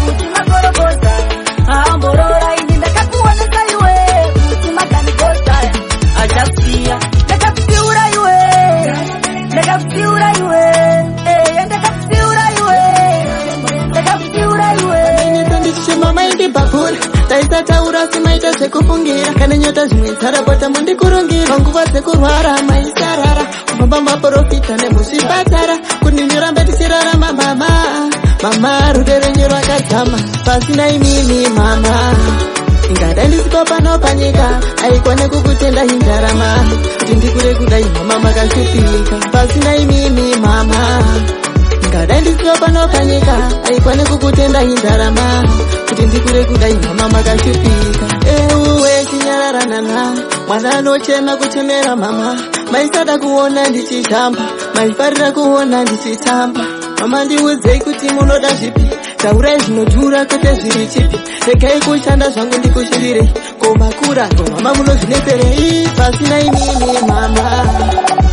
kuti makorokoza amborora ini ndakakuonesa iwe kuti maganigoza achapfira ndakapfiura iwe ndakapfiura iwe ndakapfiura iwe ndakapfiura iwe ndichema maindi bhabhura taisataura simaita zvekufungira kana nyota zvimwe dzarapota mundikurungira nguva dzekurwara maisarara kufamba maprofita nemuzvipatara kundinyoramba tichirarama mama rudo renyu rwakadzama pasina imimi mama ingadai ndisipo pano panyika aikwane kukutenda hindarama kuti ndikure kudai mama makashupika pasina imimi mama ingadai ndisipo pano panyika aikwane kukutenda hindarama kuti ndikure kudai mama makashupika euwe chinyararanana mwana anochema kuchemera mama maisada kuona ndichitamba maifarira kuona ndichitamba mama ndiudzei kuti munoda zvipi taurai zvinodhura kwete zviri chipi regai kushanda zvangu ndikushirire komakura komama munozvineserei pasina imini mama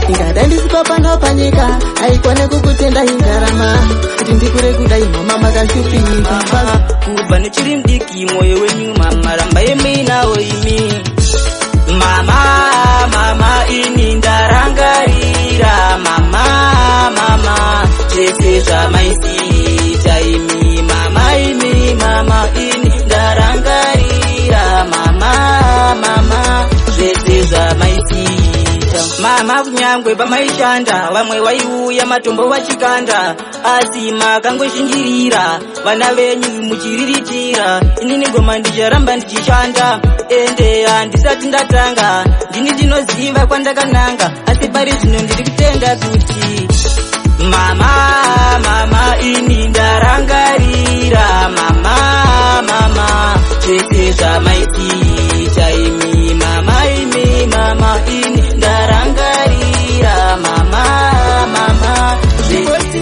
ingadai ndisipo pano panyika aikwane kukutenda hindarama kuti ndikure kudai mama makashupika kubva nechiri mdiki mwoyo wenyu mama ramba yemeinawo imi mama ini ndarangarira mama zvese zvamaisita imi mama ini ndarangarira mama zvese zvamaisita mama kunyangwe pamaishanda vamwe waiuya matombo vachikanda asi makangoshinjirira vana venyu muchiriritira inini ngoma ndicharamba ndichishanda ende handisati ndatanga ndini ndinoziva kwandakananga asi pari zvino ndiri kutenda kuti mama ini ndarangarira mama zvese zvamaisita imi mama ini ndarangarira mama zvese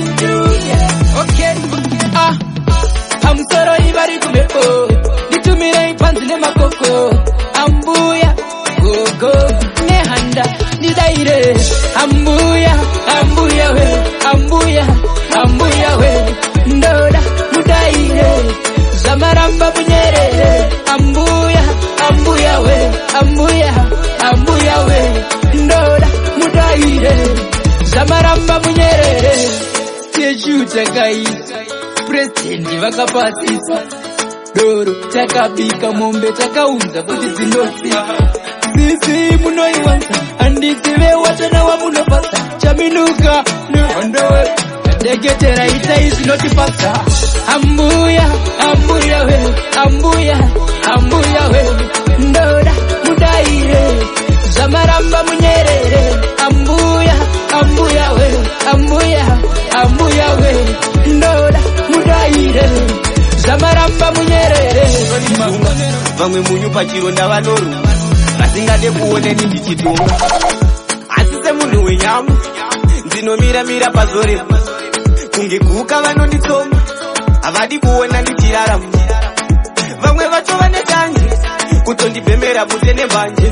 pamusoro ivari kumhepo nditumirei panzi nemakoko ambuya gogo nehanda ndidaire ambuya we ndoda mudaire zamaramba munyerere ambuya we ndoda mudaire zamaramba munyerere techutakaiza presidenti vakapasisa doro takabika mombe takaunza kuti dzindosika sisi munoiwanza handizive watana wamunopasa chaminuka nehondowe deketera itai zvinotipasa ambuya we ndoda mudaire zvamaramba munyerere ambuya we ndoda mudaire zvamaramba munyerere vamwe munyu pachironda vanoru vasingade kuoneni ndichitunga asi semunhu wenyamu ndinomiramira pazore kunge guka vanonditsoma havadi kuona ndichirarama vamwe vacho vane tanje kutondibhemera bute nembanje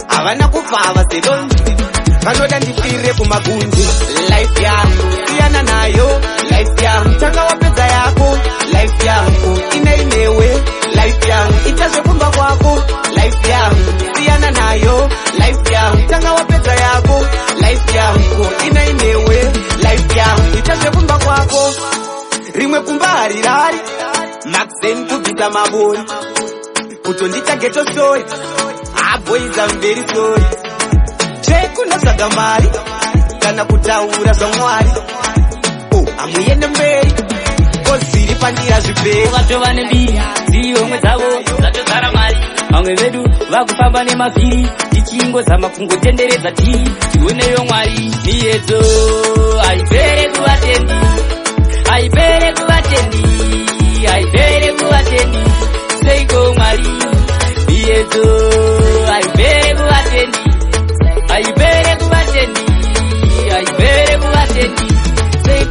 havana kupfava sedonje vanoda ndifire kumagunje life yangu siyana nayo life yangu tanga wapedza yako life yangu ineinewe life yangu ita zvekumba kwako life yangu siyana nayo life yangu tanga wapedza yako life yangu ineinewe life yangu ita zvekumba kwako rimwe kumba harirari maxen kubvisa mabori kutondita geto story aboys am very sorry chekunotsvaga mari kana kutaura zvamwari amuyende mberi koziri pandira zviperi vatova nembiri dzirihomwe dzavo dzatodzara mari vamwe vedu vakufamba nemavhiri tichingozama kungotenderedza tiri tioneyo mwari miyedzo haipere kuvatendi seiko mwari miyedzo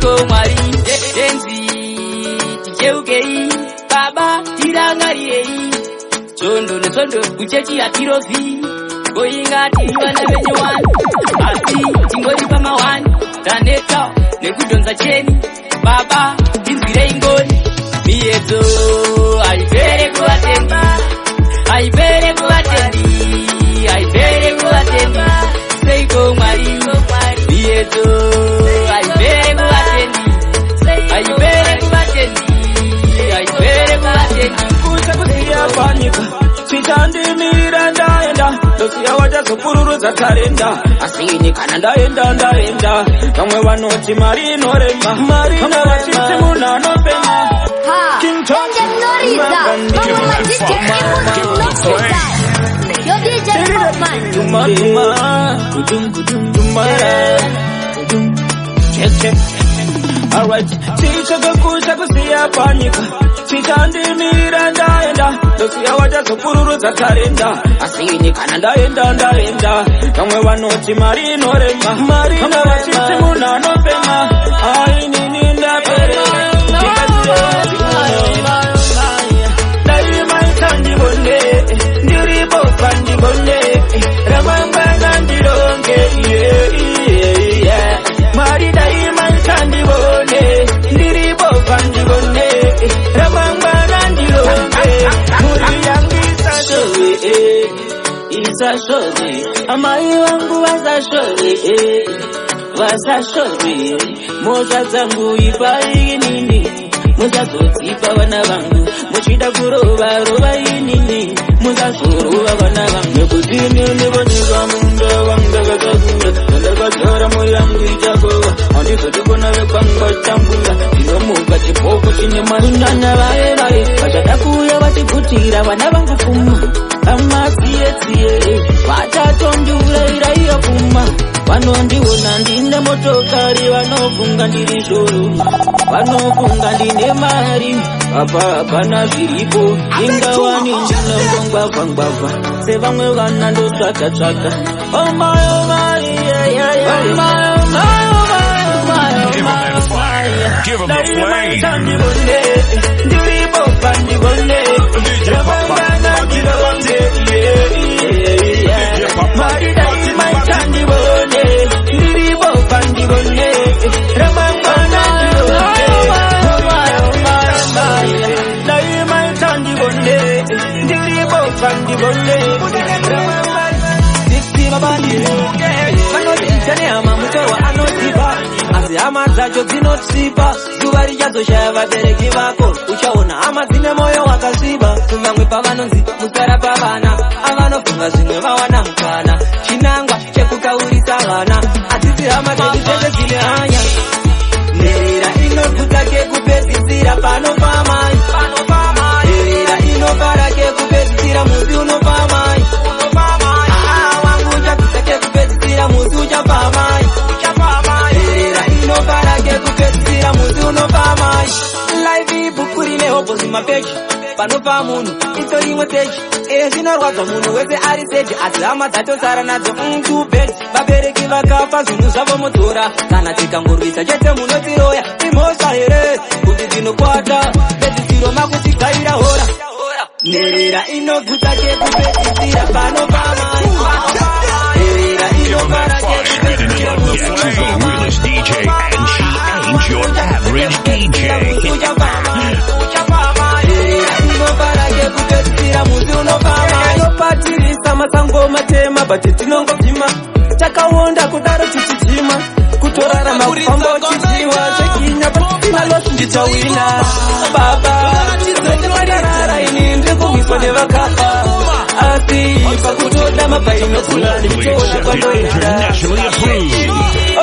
seiko mwari tenzi ticheukei baba tirangariyei chondo nechondo kuchechi atirofi goingati vana venyu wani asi tingori pamawani taneta nekudhonza cheni baba tinzwirei ngoni miyedzo haipere kuvatendi haipere kuvatendi haipere kuvatendi seiko mwari miyedzo haipere kuvatendi haipere kuvatendi haipere kuvatendi kusakusiya panyika chichandimira ndaenda ndosiya wachazopururudza karenda asini kana ndaenda vamwe vanoti mari inorema vamwe vachiti munhu anopema Alright, chichakakusha kusiya panyika chichandimira ndaenda ndosiya wachazopururudza karenda asini kana ndaenda vamwe vanoti mari inorema vamwe vachiti munhu anopema ainini ndaperera daimaita ndibone ndiribopa ndibone ramangwana ndironge mari daimaita ndibone ndiribopa ndibone ramangwana ndironge muri yangu isashove amai wangu vasashove mosha dzangu ipainini musazotsipa vana vangu muchida kurova inini musazorova vana vangu nekudini nevonyika munda vanga vakakura ndakadzara moyo yangu ichakova handizodikona vekwanga tambura ndinomuka chipoko chine marundana vaye vachada kuuya vachigutira vana vangu pfuma amatsiyetsiye vatatondura iyo pfuma vanondiona ndine motokari vanofunga ndiri shoroni vanofunga ndine mari apa hapana zviripo ingawani ndinongongwavhangwavha sevamwe vana ndotsvaka ndiribopa ndibone ramangwana ndibone mari daimaita ndibone ndiribopa ndibone ramangwana daimaita ndibone ndiribopa ndibone vanotiitaniama mutorwa anotipa asi hama dzacho dzinotsipa zuva richazoshaya vabereki vako uchaona hama dzine moyo wakasiba vamwe pavanonzi musara pavana avanofunga zvimwe vawana mukana chinangwa chekukaurisa vana adzidzi hama dzedu dzese dzine hanya nherera inoguta kekupedzisira panopamai nherera inofara kekupedzisira musi unopamai wangu uchaguta kekupedzisira musi uchapamai nherera inofara kekupedzisira musi unopamai live ibhuku rine hobozi mapeji panopa munhu ito rimwe teji zvinorwadza munhu wese ari seji asi hama dzatosara nadzo tubed vabereki vakafa zvinhu zvavo mudhora kana tikangorwisa chete munotiroya imhosva here kuti tinokwata pedzisiro makutigaira hora nherera inoguta kekupedzisira panopamai nherera inofara kekupedzisira anopatirisa masango matema bati tinongobvima takaonda kudaro tichichima kutorarama kufamba uchiziwa zvekinya patinalosi ndichawina baba zvechimadarara ini ndirikurwiswa nevakafa asi pakutoda mapainokula ndichitoona kwandoenda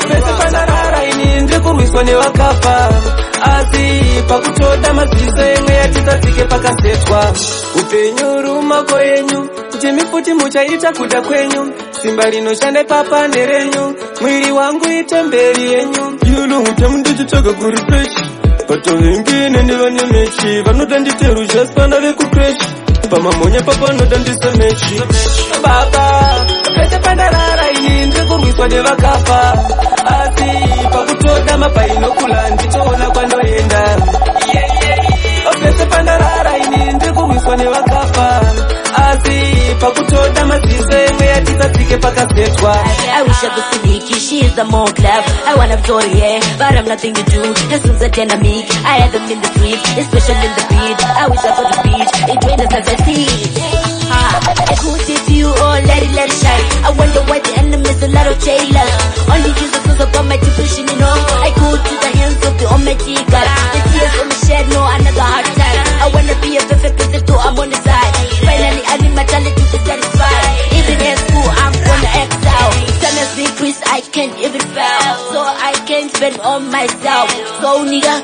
pese pandarara ini ndirikurwiswa nevakafa asi pakutoda maziso emwe yatisatsike pakasetwa upenyu rumako yenyu chemi futi muchaita kuda kwenyu simba rinoshanda papa nderenyu mwiri wangu itemberi yenyu yunohuta mundichitsvaga kurifreshi patovengine ndivane mechi vanoda nditeruzha spana vekukreshi pamamonya papanoda ndise mechi baba pese pandarara ini ndirikurwiswa nevakafa asi pakutoda mapainokulandi Pusha the Siddiqui, she's the more clever. I wanna Victoria, yeah, but I'm nothing to do. As soon as I dynamic, I had them in the street, especially in the beat. I wish I could the beach, it went as I see. I could see you, oh, let it shine. I wonder why the enemies a lot of jailers. Only Jesus was upon my depression, you know. I go to the hands of the Almighty God. The tears on the shed, no, another hard time. I wanna be a perfect person too, I'm on the side. Finally, I need my talent to be satisfied. Even in school, I'm gonna excel. Time has increased, I can't even fail. So I can't spend on myself. So nigga,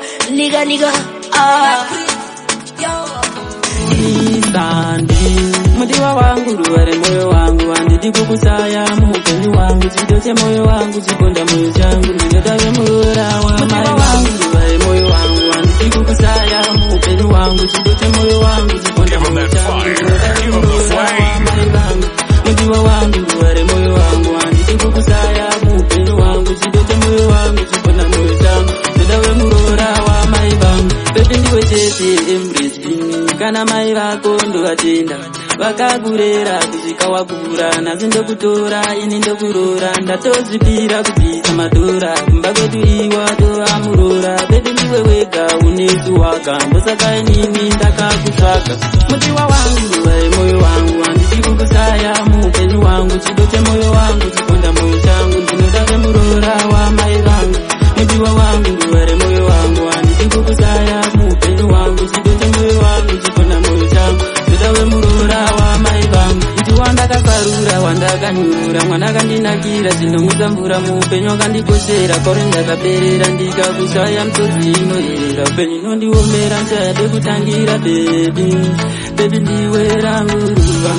Mudiwa wangu ruware moyo wangu andidi kukusaya mupenzi wangu chidoche moyo wangu chiponda moyo changu ndinodave murora wa mai wangu ruware moyo wangu andidi kukusaya mupenzi wangu chidoche moyo wangu chiponda moyo changu ndinodave murora wa mai wangu mudiwa wangu ruware moyo wangu andidi kukusaya mupenzi wangu chidoche moyo wangu chiponda moyo changu ndinodave murora wa mai wangu pepe ndiwe chete embracing kana mai vako ndovatenda vakagurera kusvika wakura nasi ndokutora ini ndokurora ndatozvipira kubvisa madhora kumba kwedu iwa toamurora bebi ndiwe wega unesuwaga ndosaka inini ndakakutsvaga mudiwa wangu vai moyo wangu handidi kukusaya muupenyu wangu chido chemoyo wangu chiponda moyo changu ndinodave murora wamai vangu mudiwa wangu vari moyo wangu handidi kukusaya muupenyu wangu chido chemoyo wangu chiponda moyo changu ndodave murora wamai vangu iti wandakakarura wandakanyura mwana akandinakira zvinomutsa mvura muupenyu wakandikoshera kwauri ndakaperera ndikakushaya msodzi inoyera upenyu inondiomera nchayade kutangira bebi ndiwe rangu ruva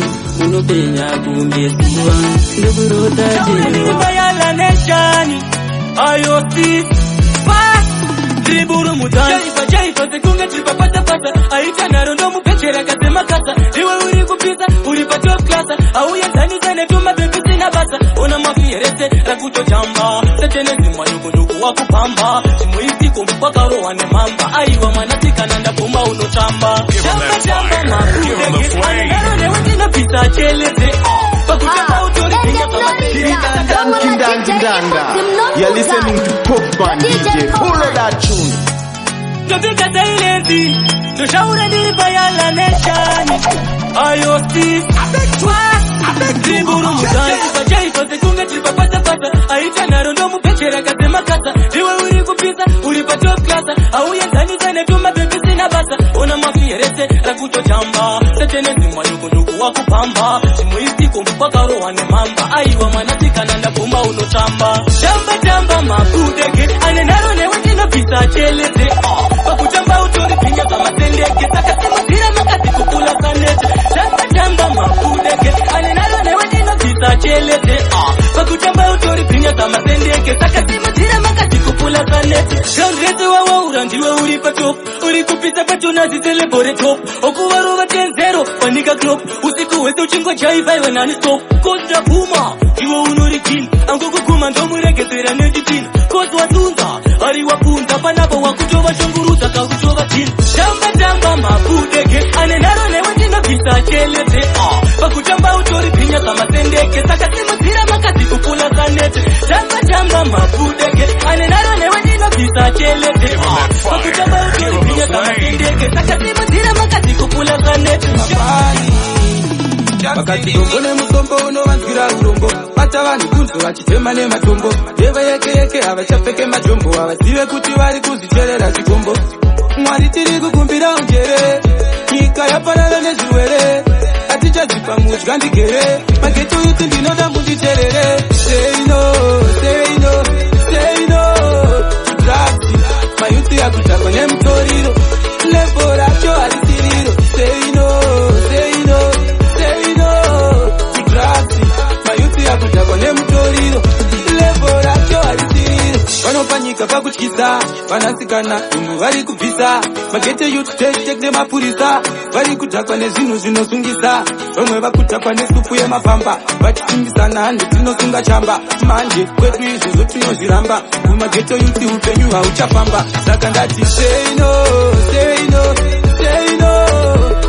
unopenya kunge zuva ndokurota neshani ayosi Triburu mutani Jaifa sekunga tripa pata Aita naro ndo mupechera kasema kasa Iwe uri kupisa uri pa top klasa Auya zani zane tuma bebi sina basa Ona mafierese rakuto chamba Setene zima nuku wakupamba Simuisi kumpaka rowane mamba Aiwa manatika nanda puma uno chamba Chamba mafudege Anaro newe tina pisa cheleze Pakuchamba utori pinga kama You're listening to Popman DJ. Follow that tune. Topika tailezi Tushaura nilipaya la neshani Ayosi Triburu mutani Jaifa sekunga tripa pata Aita naro ndo mupechera kasema kasa Iwe uri kupisa uri pa top klasa Auya zani zane tuma bebi sina basa Ona mafierese rakuto chamba Setene zima nuku wakupamba Simuisi kumpaka rowane mamba Aiwa manatika nanda puma uno chamba Chamba mafudege Ane naro newe tina pisa cheleze Pakutamba utori pinga kama sendeke Saka simu zira makati kukula sanete Chamba mafudege Ane naro newe tina pisa cheleze Pakutamba utori pinga kama sendeke Saka simu zira makati kukula sanete Ground wawa urandiwe uri patop Uri kupita patuna zitelebore top Okuwaruva 10-0 panika klop Usiku wese uchingo jaiva iwe nani stop Kosta puma Iwe unori kin Ango kukuma ndo muregesera nejitin Kost watunza Ari wapunza Panapa wakutova shunguruza kakutova tin Chamba mafudege Ane naro newe tina pisa chelete Pakutamba utori pinya kama sendeke Saka simu zira makati kukula sanete Chamba mafudege Ane naro newe tina pisa chelete Pakutamba utori pinya kama sendeke Saka simu zira makati kukula sanete Wakati gombone musombo unovanzira urombo Bata vanhu kunzo vachitema nematombo Deva yeke havachapfeke majombo Havazive kuti vari kuzvicherera zvikombo Mwari tiri kukumbira unjere Nyika yaparara nezvirwere Hatichadzipa mudya ndigere Mageto yuti ndinoda munditerere Say no to drugs Mayuti yakutakwa nemutoriro Levo racho haritiriro Say no Mayuti yakutakwa nemutoriro Levo racho haritiriro Vanopanyika pakutyisa Vanasikana dumbu vari kubvisa Magete youth take nemapurisa Vari kutakwa nezvinhu zvinosungisa Vamwe vakutakwa nesupu yemapamba Vachisimbisana hande dzinosunga chamba Manje kwedu izvozvo tinozviramba Kumageto youth upenyu hauchafamba Saka ndati say no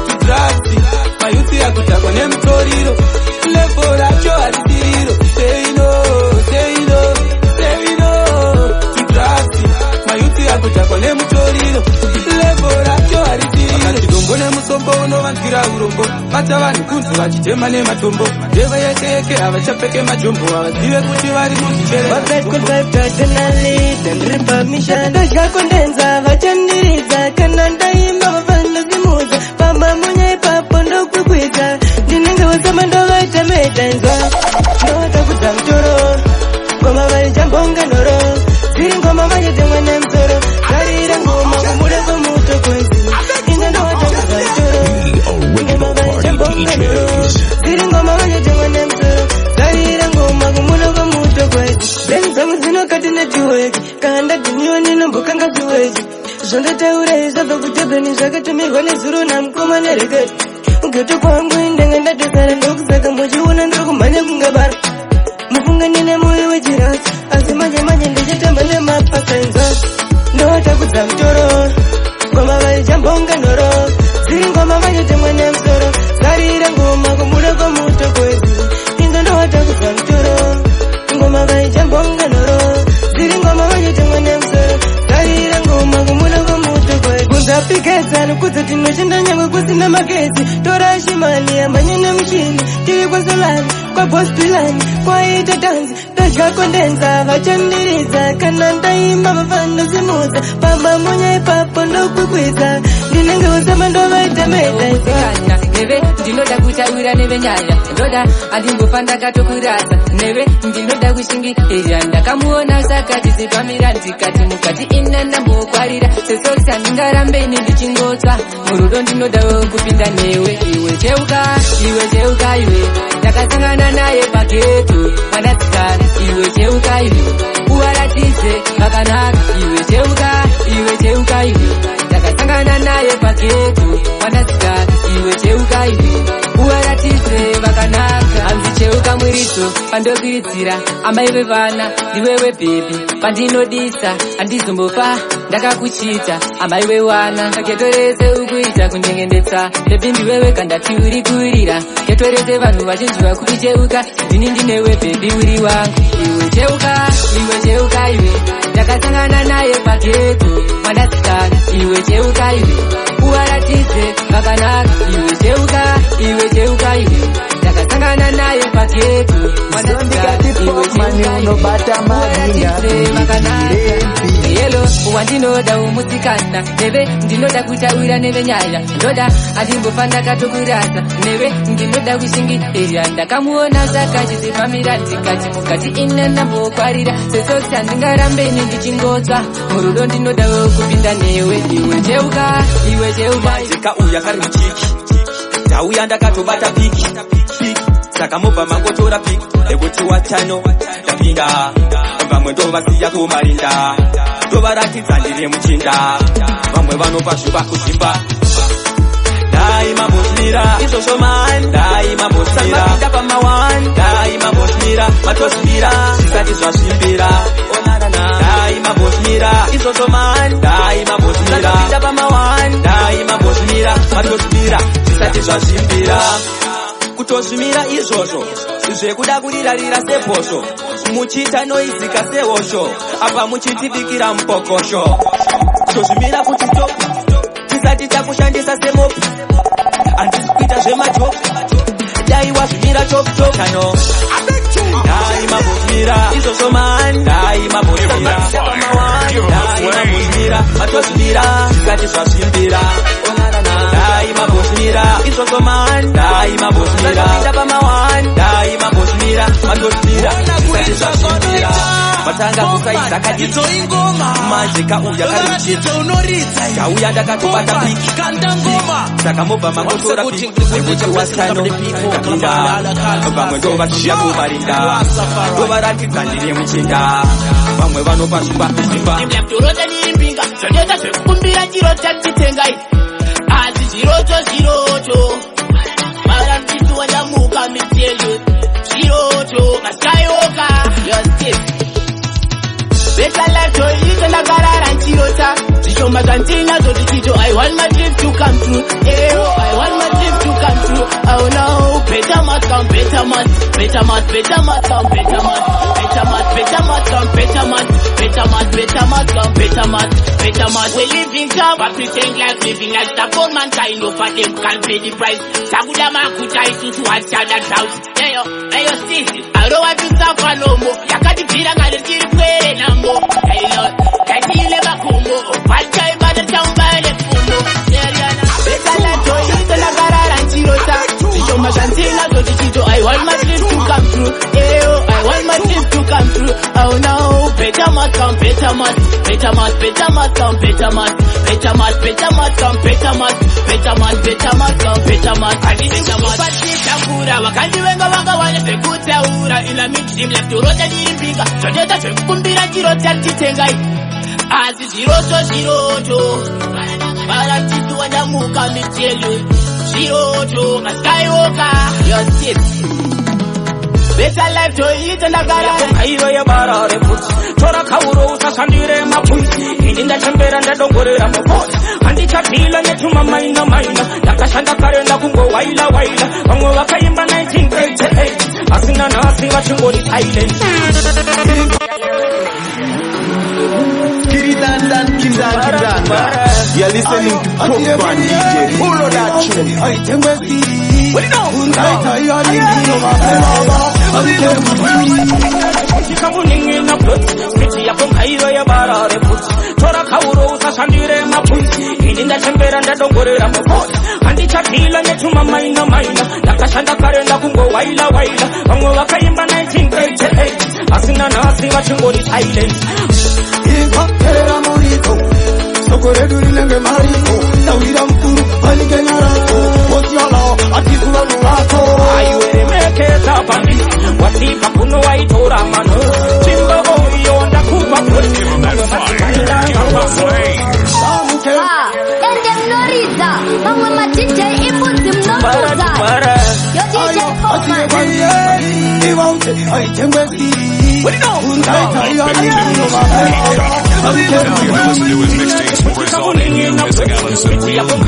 to drugs Mayuti yakutakwa nemutoriro Levo racho haritiriro Say no chako nemutoriro lebora choharipiro vakati dombo nemusombo unovanzwira urombo bata vanhu kunzi vachitema nematombo ndeva yekeyeke havachapfeke majombo havazive kuti vari muzvicherendozvakondenza vachandiridza kana ndaimba vafanozimudza pamamunya ipapo ndokwikwidza ndinenge usama ndovaita medhanzwa ndovata kudza mutoro ngoma vaijambonga nhoro dziri ngoma vachitemwa nemsoro zarira ngoma kumuda kwemuto kwezi ine ndovata kudza mutoro ngoma vaijambonga nhoro dziri ngoma vachitemwa nemsoro zarira ngoma kumuda kwemuto kwezi breni dzangu dzinokati netiweki kana ndadhiniwa ninombokanga ziweki zvondataura izvabva kudhebheni zvakatumirwa nezuro namukoma nereketi ugeto kwangu indenge ndatosara ndokusaka muchiona ndiri kumhanya kungabara mufunganyine moyo wejirasi asi manje manje ndichitamba nemapasenza ndovata kudza mutoro ngoma vaijambonga nhoro dziri ngoma vachitemwa nemsoro zarira ngoma kumuda kwemuto kwezi inzo ndovata kudza mutoro ngoma vaijambonga nhoro dziri ngoma vachitemwa nemsoro zarira ngoma kumuda kwemuto kwezi kunzapikedzano kudza tinoshanda nyangwe kusina magetsi tora shimani yamhanye nemuchini tiri kwasolani kwabhospilani kwaita tanzi ndozvakondenza vachandiridza kana ndaimba vafanozimudza pamamunya ipapo ndokwikwidza ndinenge usama ndovaita medhaizana neve ndinoda kutaura nevenyaya ndoda andimbofa ndakatokurasa neve ndinoda kushingirira ndakamuona sakati zipamira ndikati mukati ina ndambokwarira sesorisa ndingarambeni ndichingotsva murudo ndinodawo kupinda newe iwe cheuka iwe ndakasangana naye pageto mwanasikana iwe cheuka uvaratidze vakanaka iwe cheuka ndakasangana naye pageto mwanasikana iwe cheuka uvaratidze vakanaka hanzi cheuka muriso pandokiridzira amai vevana ndiwewe bhebi pandinodisa handizombofa ndakakuchita amai vewana geto rese ukuita kunyengendetsa bhebi ndiwewe kandati uri kurira geto rese vanhu vachinji vakuti cheuka ndini ndinewe bhebi uri wangu iwe cheuka ndakasangana naye pageto mwanasikana iwe cheuka uvaratidze vakanaka iwe cheuka ndakasangana naye pageto mwanasikana iwe cheuka uvaratidze vakanaka yelo wandinoda umusikana neve ndinoda kutaura nevenyaya ndoda andimbofa ndakatokurasa neve ndinoda kushingirira ndakamuona sakachizipamira ndikati mukati ina ndambokwarira sesota ndingarambeni ndichingotsva murudo ndinodawo kupinda newe iwe cheuka majeka uya kari muchiki ndauya ndakatobata piki saka mobva mangotora piki ekuti watano ndapinda vamwe ndovasiya kumarinda ndovaratidza ndiri muchinda vamwe vanopa zviva kuzimba ndaimambosmira izvozvo mani ndaimambosmira pamawani ndaimambosmira matosmira zvisati zvasvimbira ndaimambosmira izvozvo mani ndaimambosmira pamawani ndaimambosmira matosmira zvisati zvasvimbira kutosvimira izvozvo zvekuda kurirarira sebhosho muchiita noizika sehosho apa muchitibikira mupokosho kutosvimira kuti to tisati takushandisa semopi handisi kuita zvemajoki dai wazvimira chokutokano ndaimambosmira izvozvo mani ndaimambosmira ndaimambosmira matosvimira zvisati zvasvimbira ndaimambosmira izvozvo mani ndaimambosmira pamawani ndaimambosmira matosvimira zvisati zvasvimbira matanga kusaidza kadizvoingoma majeka uya kari muchiti ndauya ndakatobata piki saka mobva mangotora piki ekuti watano ndapinda vamwe ndovasiya kumarinda ndovaratidza ndiri muchinda vamwe vanopa zvipa kuzimba ndorota ndirimbinga zvoneta zvekukumbira chirota titengai asi zviroto mara mtisi wandamuka miteyo zviroto maskayoka Better life to eat and I got out and chirota. Zishoma kantina zo dichito. I want my dreams to come true. I want my dreams to come true. Oh no, better must come, better must, better must, better must come, better must, better must, better must come, better must, better must, better must come, better must, better must. We live in town, but pretend like living like the poor man kind of for them can't pay the price. Saguda makuta isu to one child and house. Hey yo, sis, I don't want to suffer no more. Yakati pira ngade kiri pwere nambo. Hey Lord, kati ile bakumbo. Pacha ibada tamba ile fumo. Better let go, ito na garara nchirota. Isho mashantina to chichito. I want my dreams to come true. I want my dreams to come true. Oh no, better must come, better must, better must, better must come, better must, better must, better must come, better must, better must, better must come, better must, better must. Chakura wakandi wenga wanga wale pekuta ura ila miti mleft urota dimpinga. Choteta chekumbira chirota titengai. Azi chiroto. Baratitu wadamuka mitelu. Chiroto, a skywalker. Your tip. Better life to eat and I got Kairo ya bara reput Chora kauro usasandire mapunzi Indinda chambera ndado gore ramopot Andi chatila netuma maina Nakashanda karenda kungo waila Wango wakaimba 1988 Asina nasi wachungoni Thailand Kiridandan, Kizan. You're listening to Top Band DJ. Follow that tune. What do you know? Kamuningina plot Spiti ya Kairo ya bara reput Chora kauro usasandire mapunzi Indinda chambera ndado gore ramopot Andi chatila netuma maina Nakashanda karenda kungo waila Wango wakaimba 1988 Asina nasi wachungoni Thailand Kera morito Sokore durilenge mariko Tawira mkuru Panike narako Otiala Atikula nurako Ayuere meke tapandi Watipa kuno waitora mano Chimba boyo ndakupa kwe Ende mnoriza Mangwe ma DJ ibuzi mnokuza Yo DJ Popman What do you know? You're listening to his mixtapes will result in you missing out on some real good.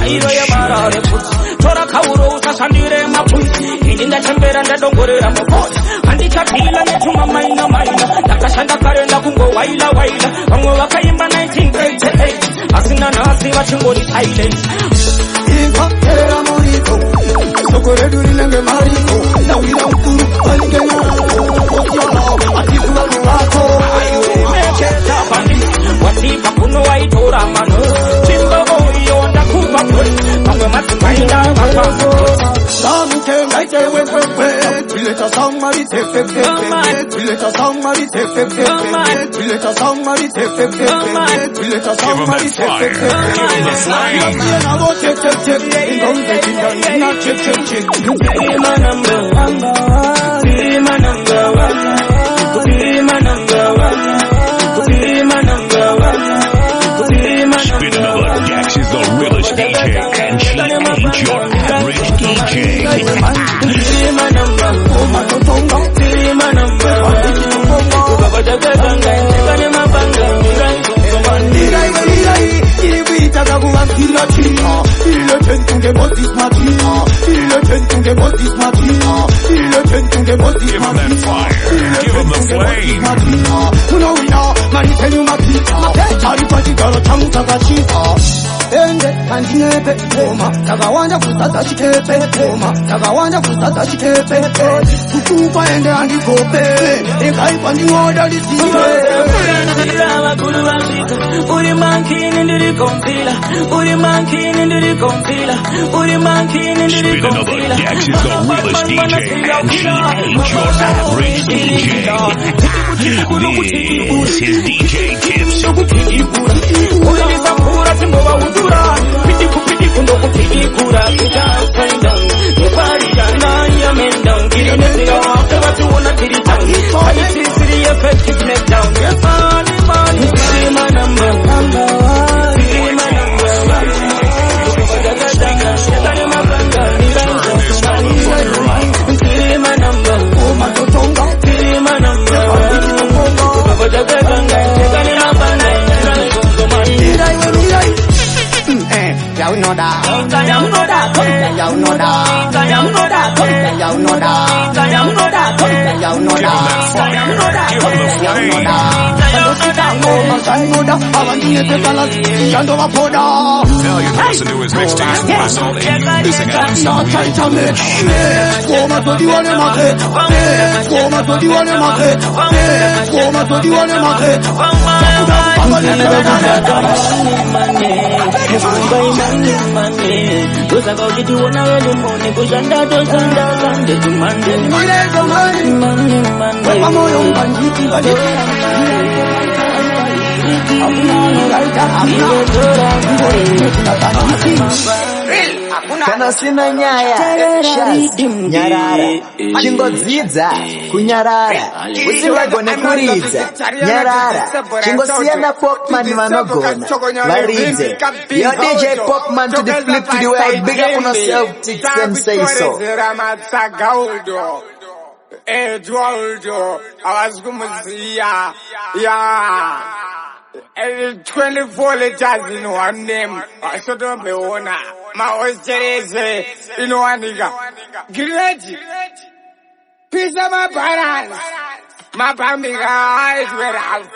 Chora kauro usasandire mapunzi Indinda chambera ndado gore ramopot Andi chatila netuma maina Nakashanda karenda kungo waila Wango wakaimba 1988 Asina nasi wachungoni Thailand Kera morito Sokore durilenge mariko Tawira mkuru Panike narako Otiala Atikula nurako Ayuere meke tapandi Watipa kuno waitora mano Chimba boyo ndakupa kwe Mangwe matumainda wapako Samuke ngaite wepepe Tuleta samari tefefe Tuleta samari tefefe Tuleta samari tefefe Tuleta samari tefefe Nabo check Ingonde jinda nina check Be my number one Be my number one Be my number one Be my number one Be my number one Spin another Dex is the realest DJ and she ain't your average DJ. Be my number one Be my number Give him that fire. Give him the flame. Ende kandinepe poma takawanja kusata chikepe poma takawanja kusata chikepe kutupa ende andikope ekaipa ndingoda lisiwe Uri mankini ndiri kompila Uri mankini ndiri kompila Uri mankini ndiri kompila Dex is the realest DJ and she ain't your average DJ. This is DJ Tips. Uri sakura timbowa udura Piti kundo kupiti kura Kita upside down Nobody done ya men down Kiri nesi ya wafte watu wana kiri town Kali siri effect is neck down Yes man Be my number one Be my number one Be my number Be my number you know that. You know that. You know that. You know that. You know that. You know that. You know that. You know that. Now you can listen to his mixtapes for us all in missing out on some Kana sina nyaya nyarara chingodzidza kunyarara usingagone kuridza nyarara chingosiyana Popman vanogona varidze. Yo DJ Popman to the flip to the world, big up on yourself, teach them say so. Eduardo, I was gonna yeah. 24 letters in one name. I should not be owner. My oyster in one nigga. Great. Peace of my parents. My family eyes were out.